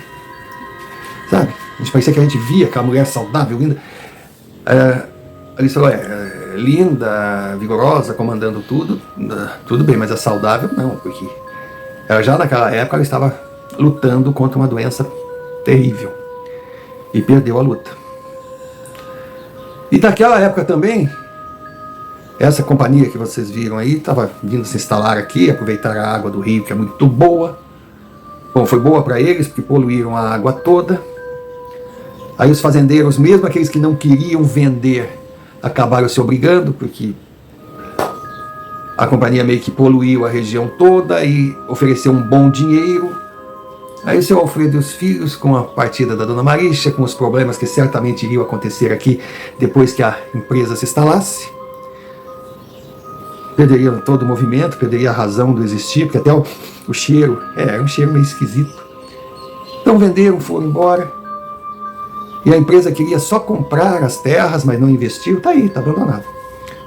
sabe, a gente parecia que a gente via aquela mulher saudável, linda. Alice falou, linda, vigorosa, comandando tudo bem, mas a saudável não, porque ela já naquela época ela estava lutando contra uma doença terrível e perdeu a luta. E naquela época também, essa companhia que vocês viram aí estava vindo se instalar aqui, aproveitar a água do rio, que é muito boa. Bom, foi boa para eles, porque poluíram a água toda. Aí os fazendeiros, mesmo aqueles que não queriam vender, acabaram se obrigando, porque a companhia meio que poluiu a região toda e ofereceu um bom dinheiro. Aí o seu Alfredo e os filhos, com a partida da Dona Marisha, com os problemas que certamente iriam acontecer aqui depois que a empresa se instalasse, perderiam todo o movimento, perderia a razão do existir, porque até o cheiro, era um cheiro meio esquisito. Então venderam, foram embora. E a empresa queria só comprar as terras, mas não investiu. Está aí, está abandonado.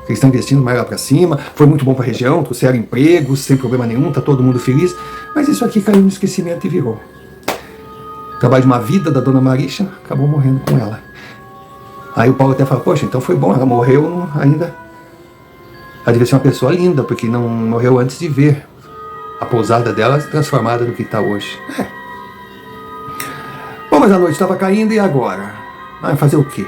Eles estão investindo mais lá para cima. Foi muito bom para a região, trouxeram empregos, sem problema nenhum, está todo mundo feliz. Mas isso aqui caiu no esquecimento e virou. O trabalho de uma vida da dona Marisha acabou morrendo com ela. Aí o Paulo até fala, poxa, então foi bom, ela morreu ainda. Ela devia ser uma pessoa linda, porque não morreu antes de ver a pousada dela transformada no que está hoje. Bom, mas a noite estava caindo e agora? Vai fazer o quê?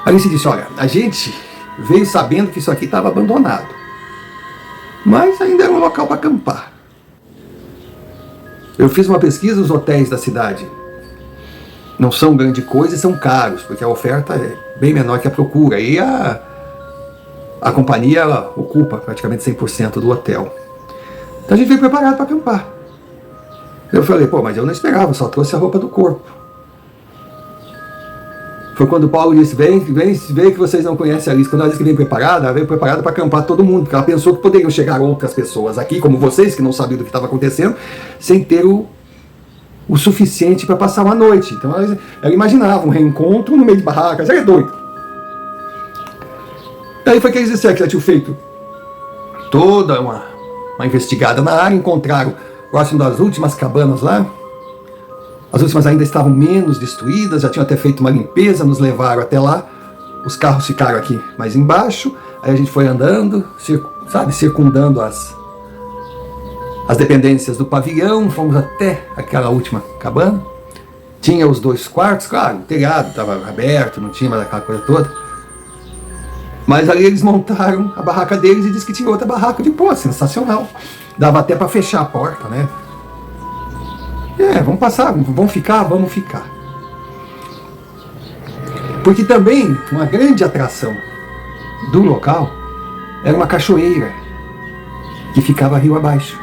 A Alice disse, olha, a gente veio sabendo que isso aqui estava abandonado. Mas ainda era um local para acampar. Eu fiz uma pesquisa nos hotéis da cidade. Não são grande coisa e são caros, porque a oferta é bem menor que a procura. E a companhia ela ocupa praticamente 100% do hotel. Então a gente veio preparado para acampar. Eu falei, pô, mas eu não esperava, só trouxe a roupa do corpo. Foi quando o Paulo disse, vem que vocês não conhecem a Alice. Quando ela disse que veio preparada, ela veio preparada para acampar todo mundo, porque ela pensou que poderiam chegar outras pessoas aqui, como vocês, que não sabiam do que estava acontecendo, sem ter o suficiente para passar uma noite. Então ela imaginava um reencontro no meio de barracas. Ela é doida. Daí foi que eles disseram que já tinham feito toda uma investigada na área, encontraram próximo das últimas cabanas lá. As últimas ainda estavam menos destruídas, já tinham até feito uma limpeza, nos levaram até lá. Os carros ficaram aqui mais embaixo, aí a gente foi andando, circundando as dependências do pavilhão, fomos até aquela última cabana. Tinha os 2 quartos, claro, o telhado estava aberto, não tinha mais aquela coisa toda. Mas ali eles montaram a barraca deles e disse que tinha outra barraca. De pô, sensacional. Dava até para fechar a porta, né? Vamos passar, vamos ficar. Porque também uma grande atração do local era uma cachoeira que ficava rio abaixo.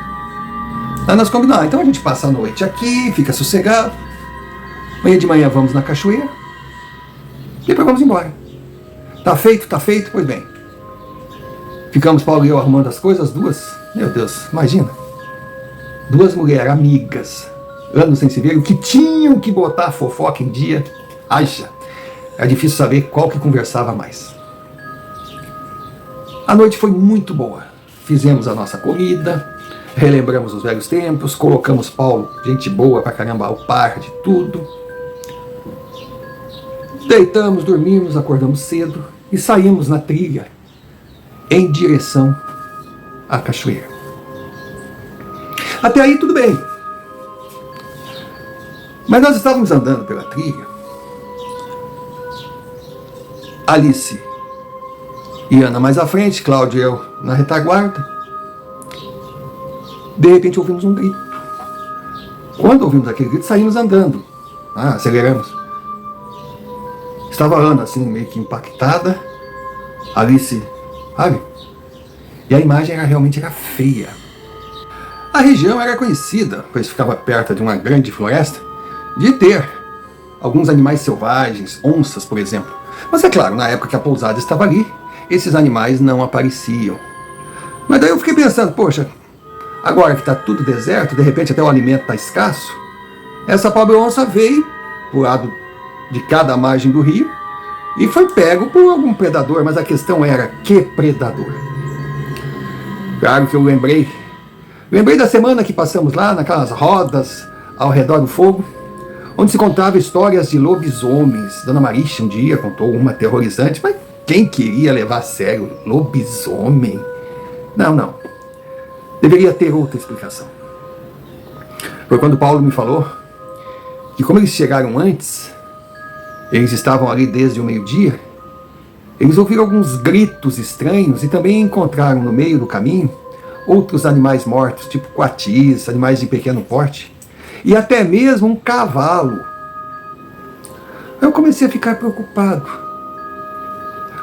Aí nós combinamos, então a gente passa a noite aqui, fica sossegado. Amanhã de manhã vamos na cachoeira e depois vamos embora. Tá feito? Pois bem. Ficamos, Paulo e eu, arrumando as coisas, meu Deus, imagina. 2 mulheres amigas, anos sem se ver, que tinham que botar a fofoca em dia. Acha, era difícil saber qual que conversava mais. A noite foi muito boa. Fizemos a nossa comida, relembramos os velhos tempos, colocamos Paulo, gente boa pra caramba, ao par de tudo. Deitamos, dormimos, acordamos cedo e saímos na trilha em direção à cachoeira. Até aí tudo bem. Mas nós estávamos andando pela trilha. Alice e Ana mais à frente, Cláudio e eu na retaguarda. De repente ouvimos um grito. Quando ouvimos aquele grito, saímos andando. Aceleramos. Estava a Ana assim, meio que impactada. Alice, sabe? E a imagem realmente era feia. A região era conhecida, pois ficava perto de uma grande floresta, de ter alguns animais selvagens, onças, por exemplo. Mas é claro, na época que a pousada estava ali, esses animais não apareciam. Mas daí eu fiquei pensando, poxa, agora que está tudo deserto, de repente até o alimento está escasso, essa pobre onça veio pro lado de cada margem do rio e foi pego por algum predador, mas a questão era, que predador? Claro que eu lembrei da semana que passamos lá, naquelas rodas ao redor do fogo, onde se contava histórias de lobisomens. Dona Marisha um dia contou uma aterrorizante, mas quem queria levar a sério lobisomem? Não. Deveria ter outra explicação. Foi quando Paulo me falou que como eles chegaram antes, eles estavam ali desde o meio-dia, eles ouviram alguns gritos estranhos e também encontraram no meio do caminho outros animais mortos, tipo coatis, animais de pequeno porte, e até mesmo um cavalo. Eu comecei a ficar preocupado.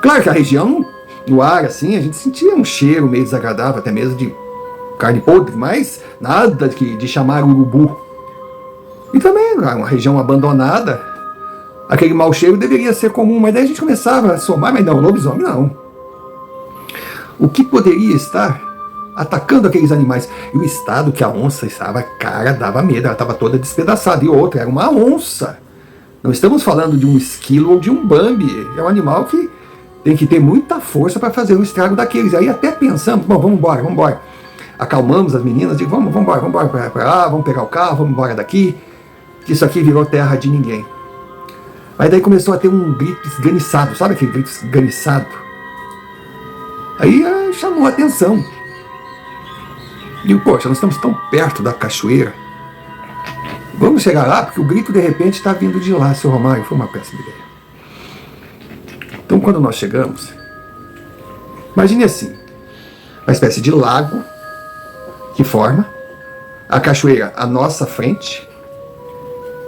Claro que a região, no ar assim, a gente sentia um cheiro meio desagradável, até mesmo de carne podre, mas nada de chamar urubu. E também, uma região abandonada, aquele mau cheiro deveria ser comum, mas daí a gente começava a somar, mas não, lobisomem não. O que poderia estar atacando aqueles animais? E o estado que a onça estava, cara, dava medo, ela estava toda despedaçada. E outra, era uma onça. Não estamos falando de um esquilo ou de um Bambi. É um animal que tem que ter muita força para fazer o estrago daqueles. Aí até pensamos, bom, vamos embora. Acalmamos as meninas, digo, vamos embora para lá, vamos pegar o carro, vamos embora daqui, que isso aqui virou terra de ninguém. Mas daí começou a ter um grito esganiçado, sabe aquele grito esganiçado? Aí chamou a atenção. Digo, poxa, nós estamos tão perto da cachoeira. Vamos chegar lá, porque o grito de repente está vindo de lá, seu Romário. Foi uma péssima ideia. Então, quando nós chegamos, imagine assim, uma espécie de lago que forma a cachoeira à nossa frente.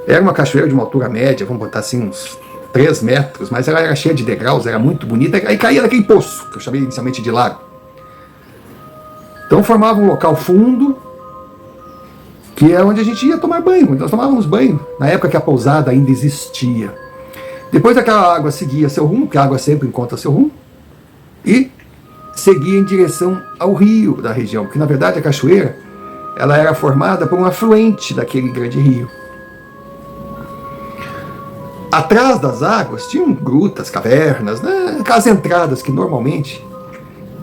Era uma cachoeira de uma altura média, vamos botar assim uns 3 metros, mas ela era cheia de degraus, era muito bonita, aí caía naquele poço, que eu chamei inicialmente de lago. Então formava um local fundo, que é onde a gente ia tomar banho. Nós tomávamos banho na época que a pousada ainda existia. Depois aquela água seguia seu rumo, porque a água sempre encontra seu rumo, e seguia em direção ao rio da região, porque na verdade a cachoeira ela era formada por um afluente daquele grande rio. Atrás das águas tinham grutas, cavernas, né? Aquelas entradas que normalmente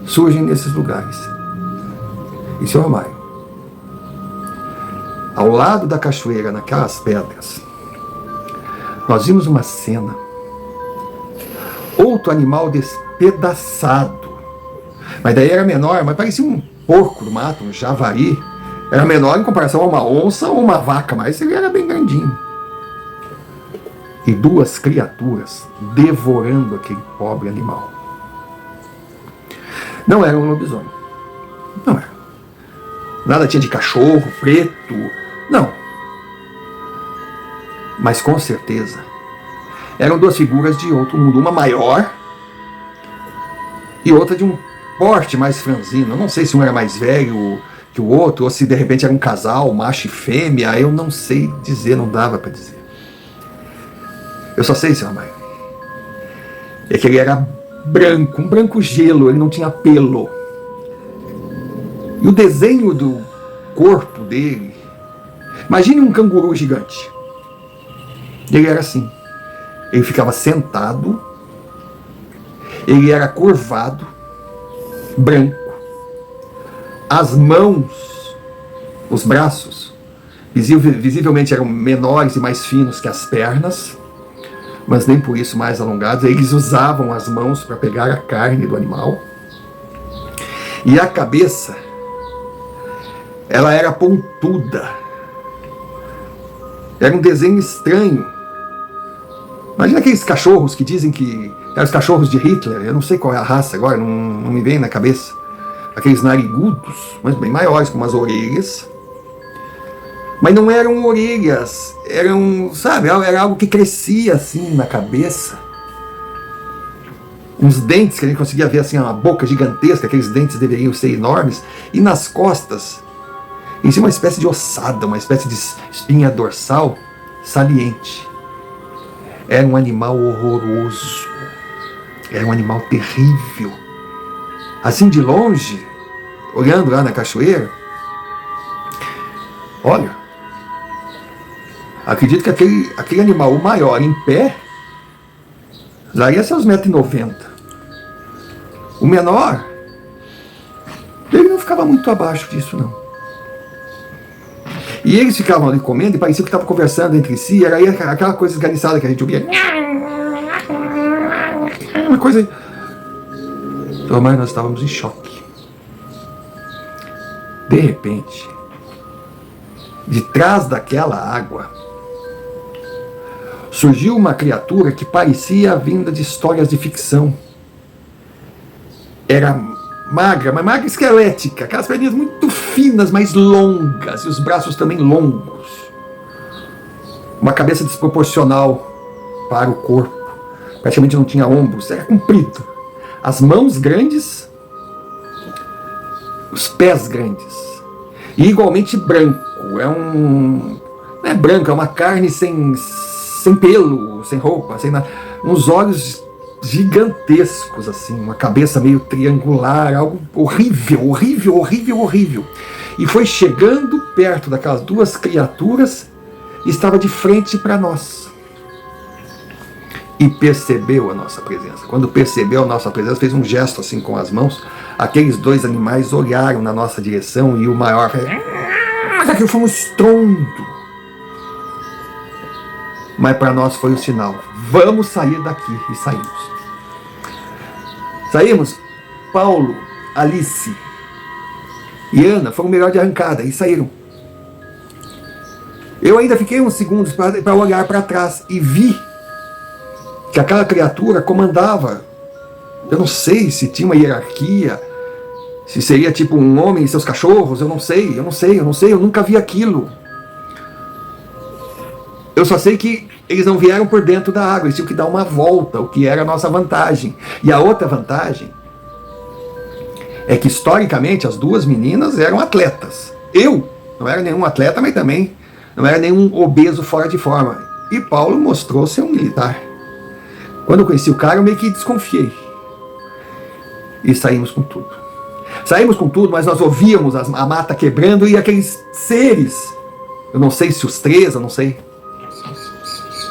surgem nesses lugares. E, seu Romário, ao lado da cachoeira, naquelas pedras, nós vimos uma cena. Outro animal despedaçado. Mas daí era menor, mas parecia um porco do mato, um javari. Era menor em comparação a uma onça ou uma vaca, mas ele era bem grandinho. E 2 criaturas devorando aquele pobre animal. Não era um lobisomem. Não era. Nada tinha de cachorro, preto. Não. Mas com certeza eram 2 figuras de outro mundo. Uma maior e outra de um porte mais franzino. Eu não sei se um era mais velho que o outro, ou se de repente era um casal, macho e fêmea. Eu não sei dizer, não dava para dizer. Eu só sei, seu Romário, é que ele era branco, um branco gelo, ele não tinha pelo. E o desenho do corpo dele, imagine um canguru gigante. Ele era assim. Ele ficava sentado, ele era curvado, branco. As mãos, os braços, visivelmente eram menores e mais finos que as pernas, mas nem por isso mais alongados. Eles usavam as mãos para pegar a carne do animal. E a cabeça, ela era pontuda. Era um desenho estranho. Imagina aqueles cachorros que dizem que eram os cachorros de Hitler. Eu não sei qual é a raça agora, não me vem na cabeça. Aqueles narigudos, mas bem maiores, com umas orelhas. Mas não eram orelhas, eram, sabe, era algo que crescia assim na cabeça. Uns dentes que a gente conseguia ver assim, uma boca gigantesca, aqueles dentes deveriam ser enormes. E nas costas, em cima uma espécie de ossada, uma espécie de espinha dorsal saliente. Era um animal horroroso. Era um animal terrível. Assim de longe, olhando lá na cachoeira, olha, acredito que aquele animal, o maior em pé, daria seus 1,90 m. O menor, ele não ficava muito abaixo disso, não. E eles ficavam ali comendo e parecia que estavam conversando entre si. Era aí aquela coisa esganiçada que a gente ouvia. Uma coisa. Então, mas nós estávamos em choque. De repente, de trás daquela água, surgiu uma criatura que parecia vinda de histórias de ficção. Era magra, mas magra esquelética, aquelas perninhas muito finas, mas longas, e os braços também longos. Uma cabeça desproporcional para o corpo, praticamente não tinha ombros, era comprido. As mãos grandes, os pés grandes, e igualmente branco. Não é branco, é uma carne sem pelo, sem roupa, sem nada. Uns olhos gigantescos, assim, uma cabeça meio triangular, algo horrível, horrível, horrível, horrível. E foi chegando perto daquelas 2 criaturas e estava de frente para nós. e percebeu a nossa presença. Quando percebeu a nossa presença, fez um gesto assim com as mãos. Aqueles dois animais olharam na nossa direção e o maior fez... Mas aquilo foi um estrondo. Mas para nós foi o sinal. Vamos sair daqui. E saímos. Saímos. Paulo, Alice e Ana foram melhor de arrancada e saíram. Eu ainda fiquei uns segundos para olhar para trás e vi que aquela criatura comandava. Eu não sei se tinha uma hierarquia, se seria tipo um homem e seus cachorros, eu não sei, eu nunca vi aquilo. Eu só sei que eles não vieram por dentro da água, eles tinham que dar uma volta, o que era a nossa vantagem. E a outra vantagem é que historicamente as duas meninas eram atletas. Eu não era nenhum atleta, mas também não era nenhum obeso fora de forma. E Paulo mostrou ser um militar. Quando eu conheci o cara, eu meio que desconfiei. E saímos com tudo. Saímos com tudo, mas nós ouvíamos a mata quebrando e aqueles seres, eu não sei se os três, eu não sei,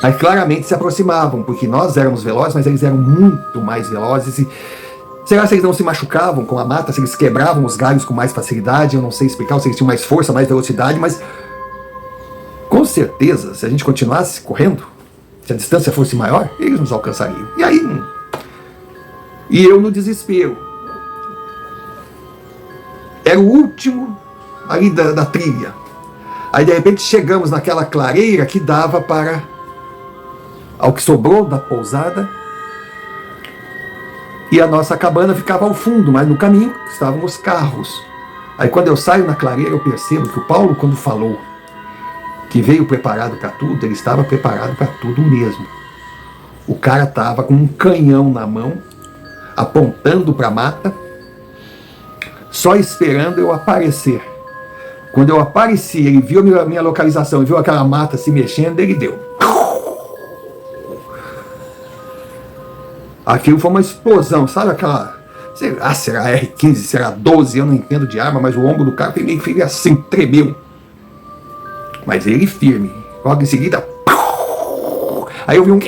aí claramente se aproximavam, porque nós éramos velozes, mas eles eram muito mais velozes. E será se eles não se machucavam com a mata, se eles quebravam os galhos com mais facilidade? Eu não sei explicar, se eles tinham mais força, mais velocidade, mas com certeza, se a gente continuasse correndo, se a distância fosse maior, eles nos alcançariam. E aí, e eu no desespero, era o último ali da trilha. Aí de repente chegamos naquela clareira que dava para ao que sobrou da pousada, e a nossa cabana ficava ao fundo, mas no caminho estavam os carros. Aí quando eu saio na clareira, eu percebo que o Paulo, quando falou que veio preparado para tudo, ele estava preparado para tudo mesmo. O cara estava com um canhão na mão, apontando para a mata, só esperando eu aparecer. Quando eu apareci, ele viu a minha localização, viu aquela mata se mexendo, ele deu. Aquilo foi uma explosão, sabe aquela... Sei lá, será R15, será 12, eu não entendo de arma, mas o ombro do cara meio que assim, tremeu. Mas ele firme. Logo em seguida... Aí eu vi um...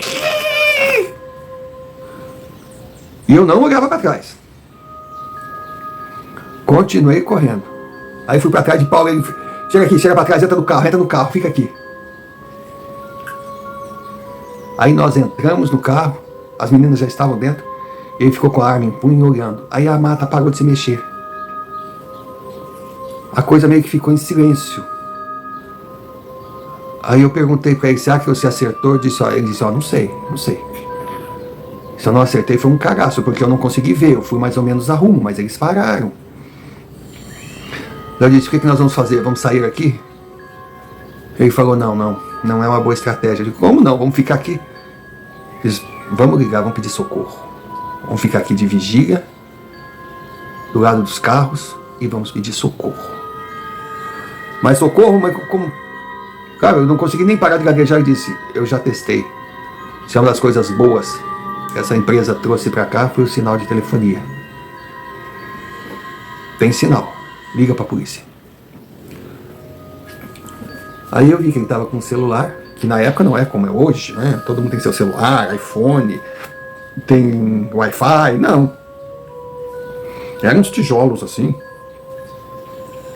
E eu não olhava para trás. Continuei correndo. Aí fui para trás de Paulo, ele... Chega aqui, chega para trás, entra no carro, fica aqui. Aí nós entramos no carro, as meninas já estavam dentro, ele ficou com a arma em punho olhando. Aí a mata parou de se mexer. A coisa meio que ficou em silêncio. Aí eu perguntei para ele, será que você acertou? Ele disse, não sei. Se eu não acertei foi um cagaço, porque eu não consegui ver, eu fui mais ou menos a rumo, mas eles pararam. Eu disse, o que nós vamos fazer? Vamos sair aqui? Ele falou, não é uma boa estratégia. Eu disse, como não? Vamos ficar aqui. Eles, vamos ligar, vamos pedir socorro. Vamos ficar aqui de vigia, do lado dos carros, e vamos pedir socorro. Mas socorro, mas como... Cara, eu não consegui nem parar de gaguejar e disse, eu já testei. Se é uma das coisas boas que essa empresa trouxe para cá, foi o sinal de telefonia. Tem sinal. Liga para a polícia. Aí eu vi que ele estava com um celular, que na época não é como é hoje, né? Todo mundo tem seu celular, iPhone, tem Wi-Fi, não. Eram uns tijolos assim,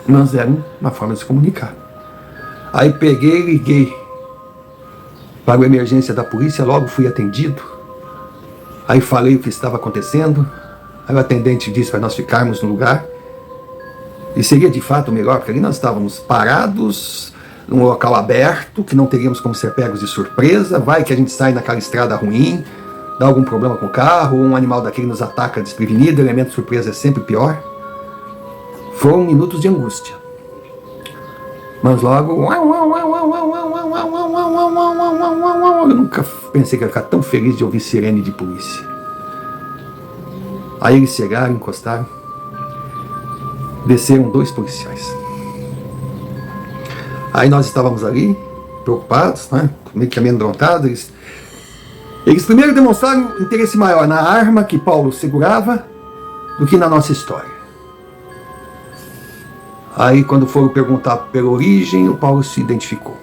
mas eram uma forma de se comunicar. Aí peguei e liguei para a emergência da polícia, logo fui atendido. Aí falei o que estava acontecendo, aí o atendente disse para nós ficarmos no lugar. E seria de fato melhor, porque ali nós estávamos parados, num local aberto, que não teríamos como ser pegos de surpresa. Vai que a gente sai naquela estrada ruim, dá algum problema com o carro, ou um animal daquele nos ataca desprevenido, elemento de surpresa é sempre pior. Foram minutos de angústia. Mas logo... Eu nunca pensei que ia ficar tão feliz de ouvir sirene de polícia. Aí eles chegaram, encostaram. Desceram 2 policiais. Aí nós estávamos ali, preocupados, né? Meio que amedrontados. Eles primeiro demonstraram interesse maior na arma que Paulo segurava do que na nossa história. Aí quando foram perguntar pela origem, o Paulo se identificou.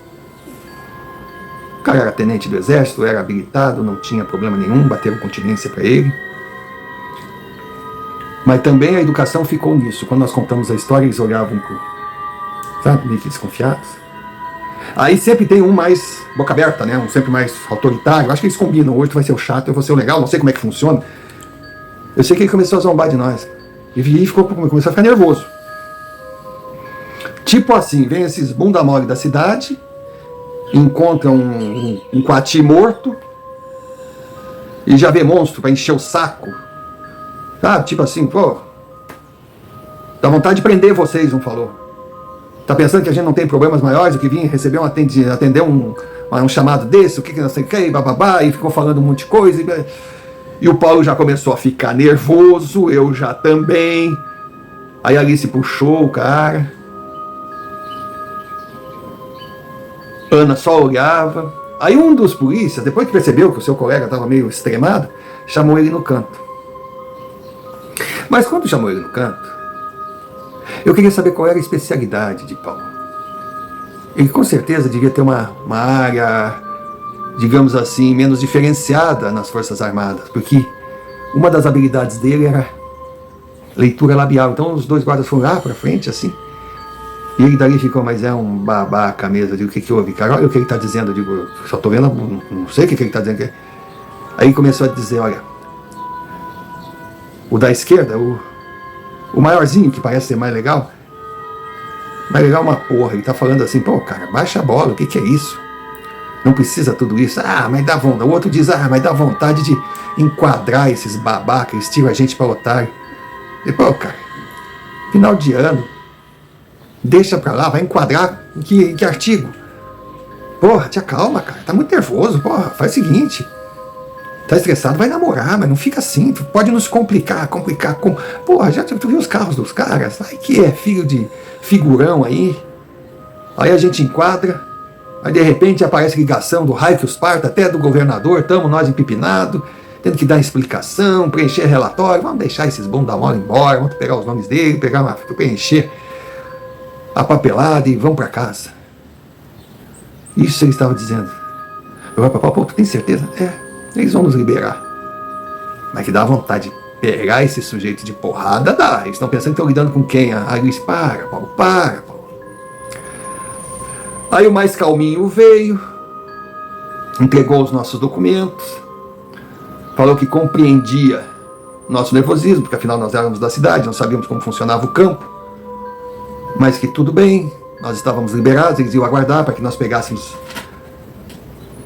O cara era tenente do exército, era habilitado, não tinha problema nenhum, bateram continência para ele. Mas também a educação ficou nisso. Quando nós contamos a história, eles olhavam pro, sabe, meio que desconfiados. Aí sempre tem um mais boca aberta, né? Um sempre mais autoritário. Acho que eles combinam. Hoje tu vai ser o chato, eu vou ser o legal. Não sei como é que funciona. Eu sei que ele começou a zombar de nós. E começou a ficar nervoso. Tipo assim, vem esses bunda mole da cidade, encontram um coati morto e já vê monstro pra encher o saco. Sabe? Tipo assim, pô, dá vontade de prender vocês, um falou. Tá pensando que a gente não tem problemas maiores do que vir receber atender um chamado desse, o que não sei o que, bababá, e ficou falando um monte de coisa. E o Paulo já começou a ficar nervoso, eu já também. Aí a Alice puxou o cara. Ana só olhava. Aí um dos polícias, depois que percebeu que o seu colega estava meio extremado, chamou ele no canto. Mas quando chamou ele no canto, eu queria saber qual era a especialidade de Paulo. Ele com certeza devia ter uma área, digamos assim, menos diferenciada nas Forças Armadas, porque uma das habilidades dele era leitura labial. Então os dois guardas foram lá para frente, assim, e ele dali ficou, mas é um babaca mesmo. Eu digo, o que houve, cara? Olha o que ele está dizendo. Eu digo, só estou vendo, não sei o que ele está dizendo. Aí ele começou a dizer, olha, o da esquerda, o maiorzinho, que parece ser mais legal uma porra. Ele tá falando assim, pô, cara, baixa a bola, o que é isso? Não precisa tudo isso. Ah, mas dá vontade. O outro diz, mas dá vontade de enquadrar esses babacas, eles tiram a gente pra otário. E, pô, cara, final de ano, deixa pra lá, vai enquadrar em que artigo? Porra, te acalma, cara, tá muito nervoso, porra, faz o seguinte. Tá estressado, vai namorar, mas não fica assim, pode nos complicar com... Porra, já tu viu os carros dos caras? Ai, que é filho de figurão aí. Aí a gente enquadra, aí de repente aparece ligação do raio que os parta, até do governador, tamo nós empipinados, tendo que dar explicação, preencher relatório, vamos deixar esses bunda mole embora, vamos pegar os nomes dele, preencher a papelada e vamos pra casa. Isso ele estava dizendo. Eu falei, pô, tu tem certeza? Eles vão nos liberar. Mas que dá vontade de pegar esse sujeito de porrada, dá. Eles estão pensando que estão lidando com quem? Aí Luiz, para, Paulo. Aí o mais calminho veio, entregou os nossos documentos, falou que compreendia nosso nervosismo, porque afinal nós éramos da cidade, não sabíamos como funcionava o campo, mas que tudo bem, nós estávamos liberados, eles iam aguardar para que nós pegássemos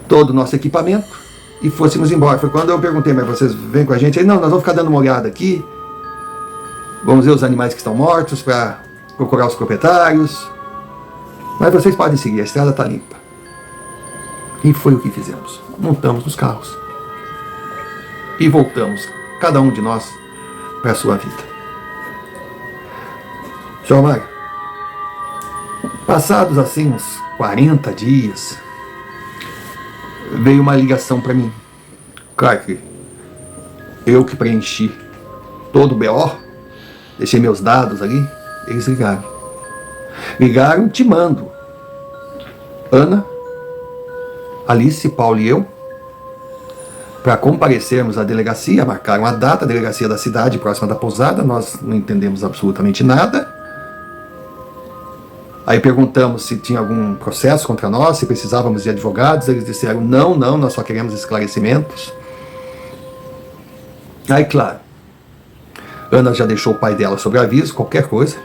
todo o nosso equipamento e fôssemos embora. Foi quando eu perguntei, mas vocês vêm com a gente? Ele, não, nós vamos ficar dando uma olhada aqui, vamos ver os animais que estão mortos para procurar os proprietários, mas vocês podem seguir, a estrada está limpa. E foi o que fizemos. Montamos nos carros e voltamos, cada um de nós, para a sua vida. João Mário, passados assim uns 40 dias, veio uma ligação para mim. Claro que eu que preenchi todo o BO, deixei meus dados ali, eles ligaram. Ligaram intimando Ana, Alice, Paulo e eu para comparecermos à delegacia. Marcaram a data, a delegacia da cidade, próxima da pousada. Nós não entendemos absolutamente nada. Aí perguntamos se tinha algum processo contra nós, se precisávamos de advogados. Eles disseram, não, nós só queremos esclarecimentos. Aí, claro, Ana já deixou o pai dela sob aviso, qualquer coisa.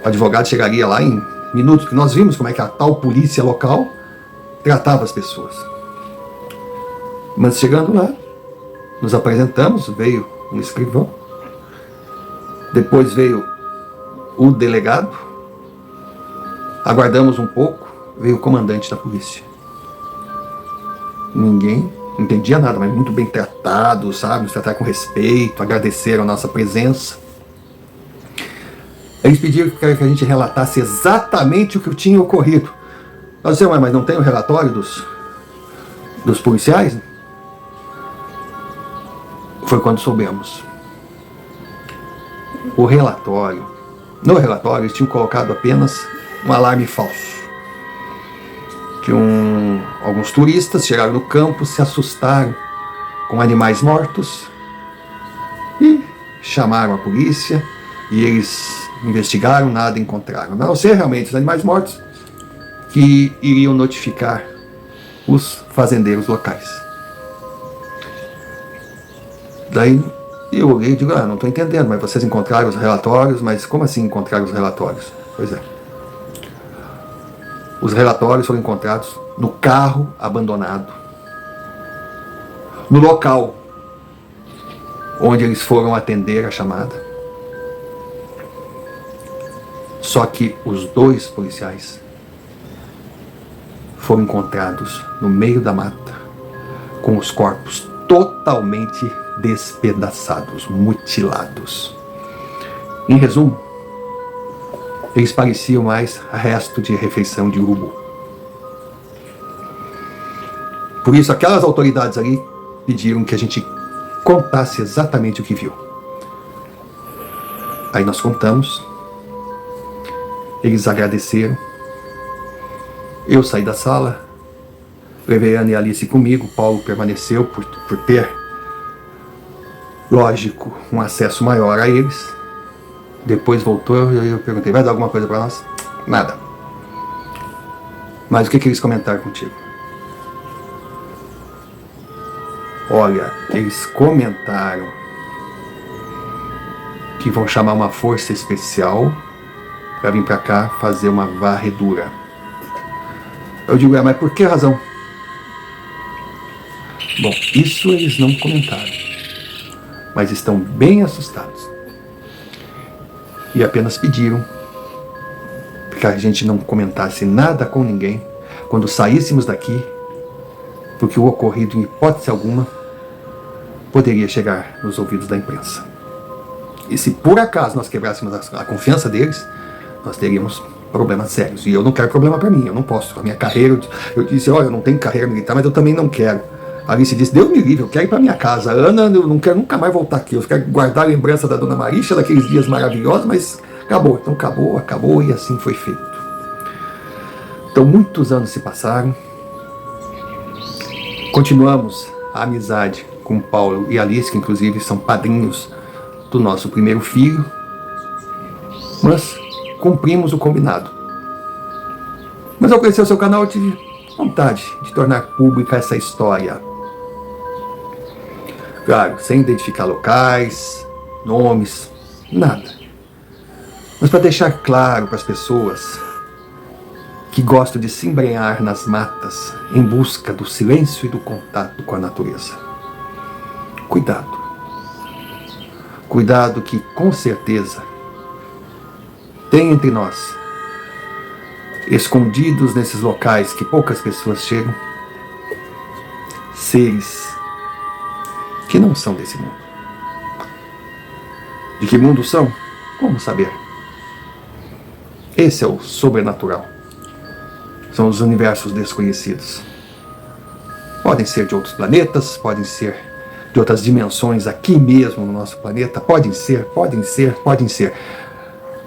O advogado chegaria lá em minutos, que nós vimos como é que a tal polícia local tratava as pessoas. Mas chegando lá, nos apresentamos, veio um escrivão, depois veio o delegado, aguardamos um pouco, veio o comandante da polícia. Ninguém entendia nada, mas muito bem tratado, sabe? Nos trataram com respeito, agradeceram a nossa presença. Eles pediram que a gente relatasse exatamente o que tinha ocorrido. Nós dissemos, mas não tem o relatório dos policiais? Foi quando soubemos. No relatório, eles tinham colocado apenas um alarme falso. que alguns turistas chegaram no campo, se assustaram com animais mortos e chamaram a polícia e eles investigaram, nada encontraram. Não ser realmente os animais mortos que iriam notificar os fazendeiros locais. Daí eu olhei e digo, não estou entendendo, mas vocês encontraram os relatórios, mas como assim encontraram os relatórios? Pois é. Os relatórios foram encontrados no carro abandonado, no local onde eles foram atender a chamada. Só que os 2 policiais foram encontrados no meio da mata, com os corpos totalmente despedaçados, mutilados. Em resumo, eles pareciam mais resto de refeição de urubu. Por isso, aquelas autoridades ali pediram que a gente contasse exatamente o que viu. Aí nós contamos, eles agradeceram, eu saí da sala, levei a Ana e a Alice comigo, Paulo permaneceu por ter, lógico, um acesso maior a eles. Depois voltou e eu perguntei, vai dar alguma coisa para nós? Nada. Mas o que eles comentaram contigo? Olha, eles comentaram que vão chamar uma força especial para vir para cá fazer uma varredura. Eu digo, mas por que razão? Bom, isso eles não comentaram, mas estão bem assustados. E apenas pediram que a gente não comentasse nada com ninguém quando saíssemos daqui, porque o ocorrido, em hipótese alguma, poderia chegar nos ouvidos da imprensa. E se por acaso nós quebrássemos a confiança deles, nós teríamos problemas sérios. E eu não quero problema para mim, eu não posso. A minha carreira, eu disse, olha, eu não tenho carreira militar, mas eu também não quero. A Alice disse, Deus me livre, eu quero ir para minha casa. Ana, eu não quero nunca mais voltar aqui. Eu quero guardar a lembrança da Dona Marisha, daqueles dias maravilhosos, mas acabou. Então acabou e assim foi feito. Então muitos anos se passaram. Continuamos a amizade com Paulo e Alice, que inclusive são padrinhos do nosso primeiro filho. Mas cumprimos o combinado. Mas ao conhecer o seu canal, eu tive vontade de tornar pública essa história. Claro, sem identificar locais, nomes, nada. Mas para deixar claro para as pessoas que gostam de se embrenhar nas matas em busca do silêncio e do contato com a natureza. Cuidado. Cuidado que, com certeza, tem entre nós, escondidos nesses locais que poucas pessoas chegam, seres que não são desse mundo. De que mundo são? Como saber? Esse é o sobrenatural. São os universos desconhecidos. Podem ser de outros planetas, podem ser de outras dimensões aqui mesmo no nosso planeta, podem ser,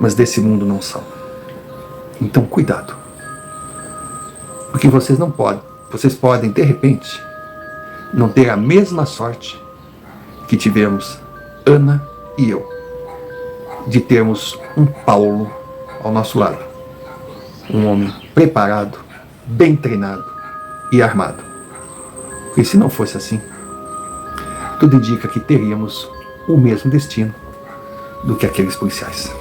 mas desse mundo não são. Então cuidado, porque vocês podem de repente não ter a mesma sorte que tivemos Ana e eu, de termos um Paulo ao nosso lado, um homem preparado, bem treinado e armado. Porque se não fosse assim, tudo indica que teríamos o mesmo destino do que aqueles policiais.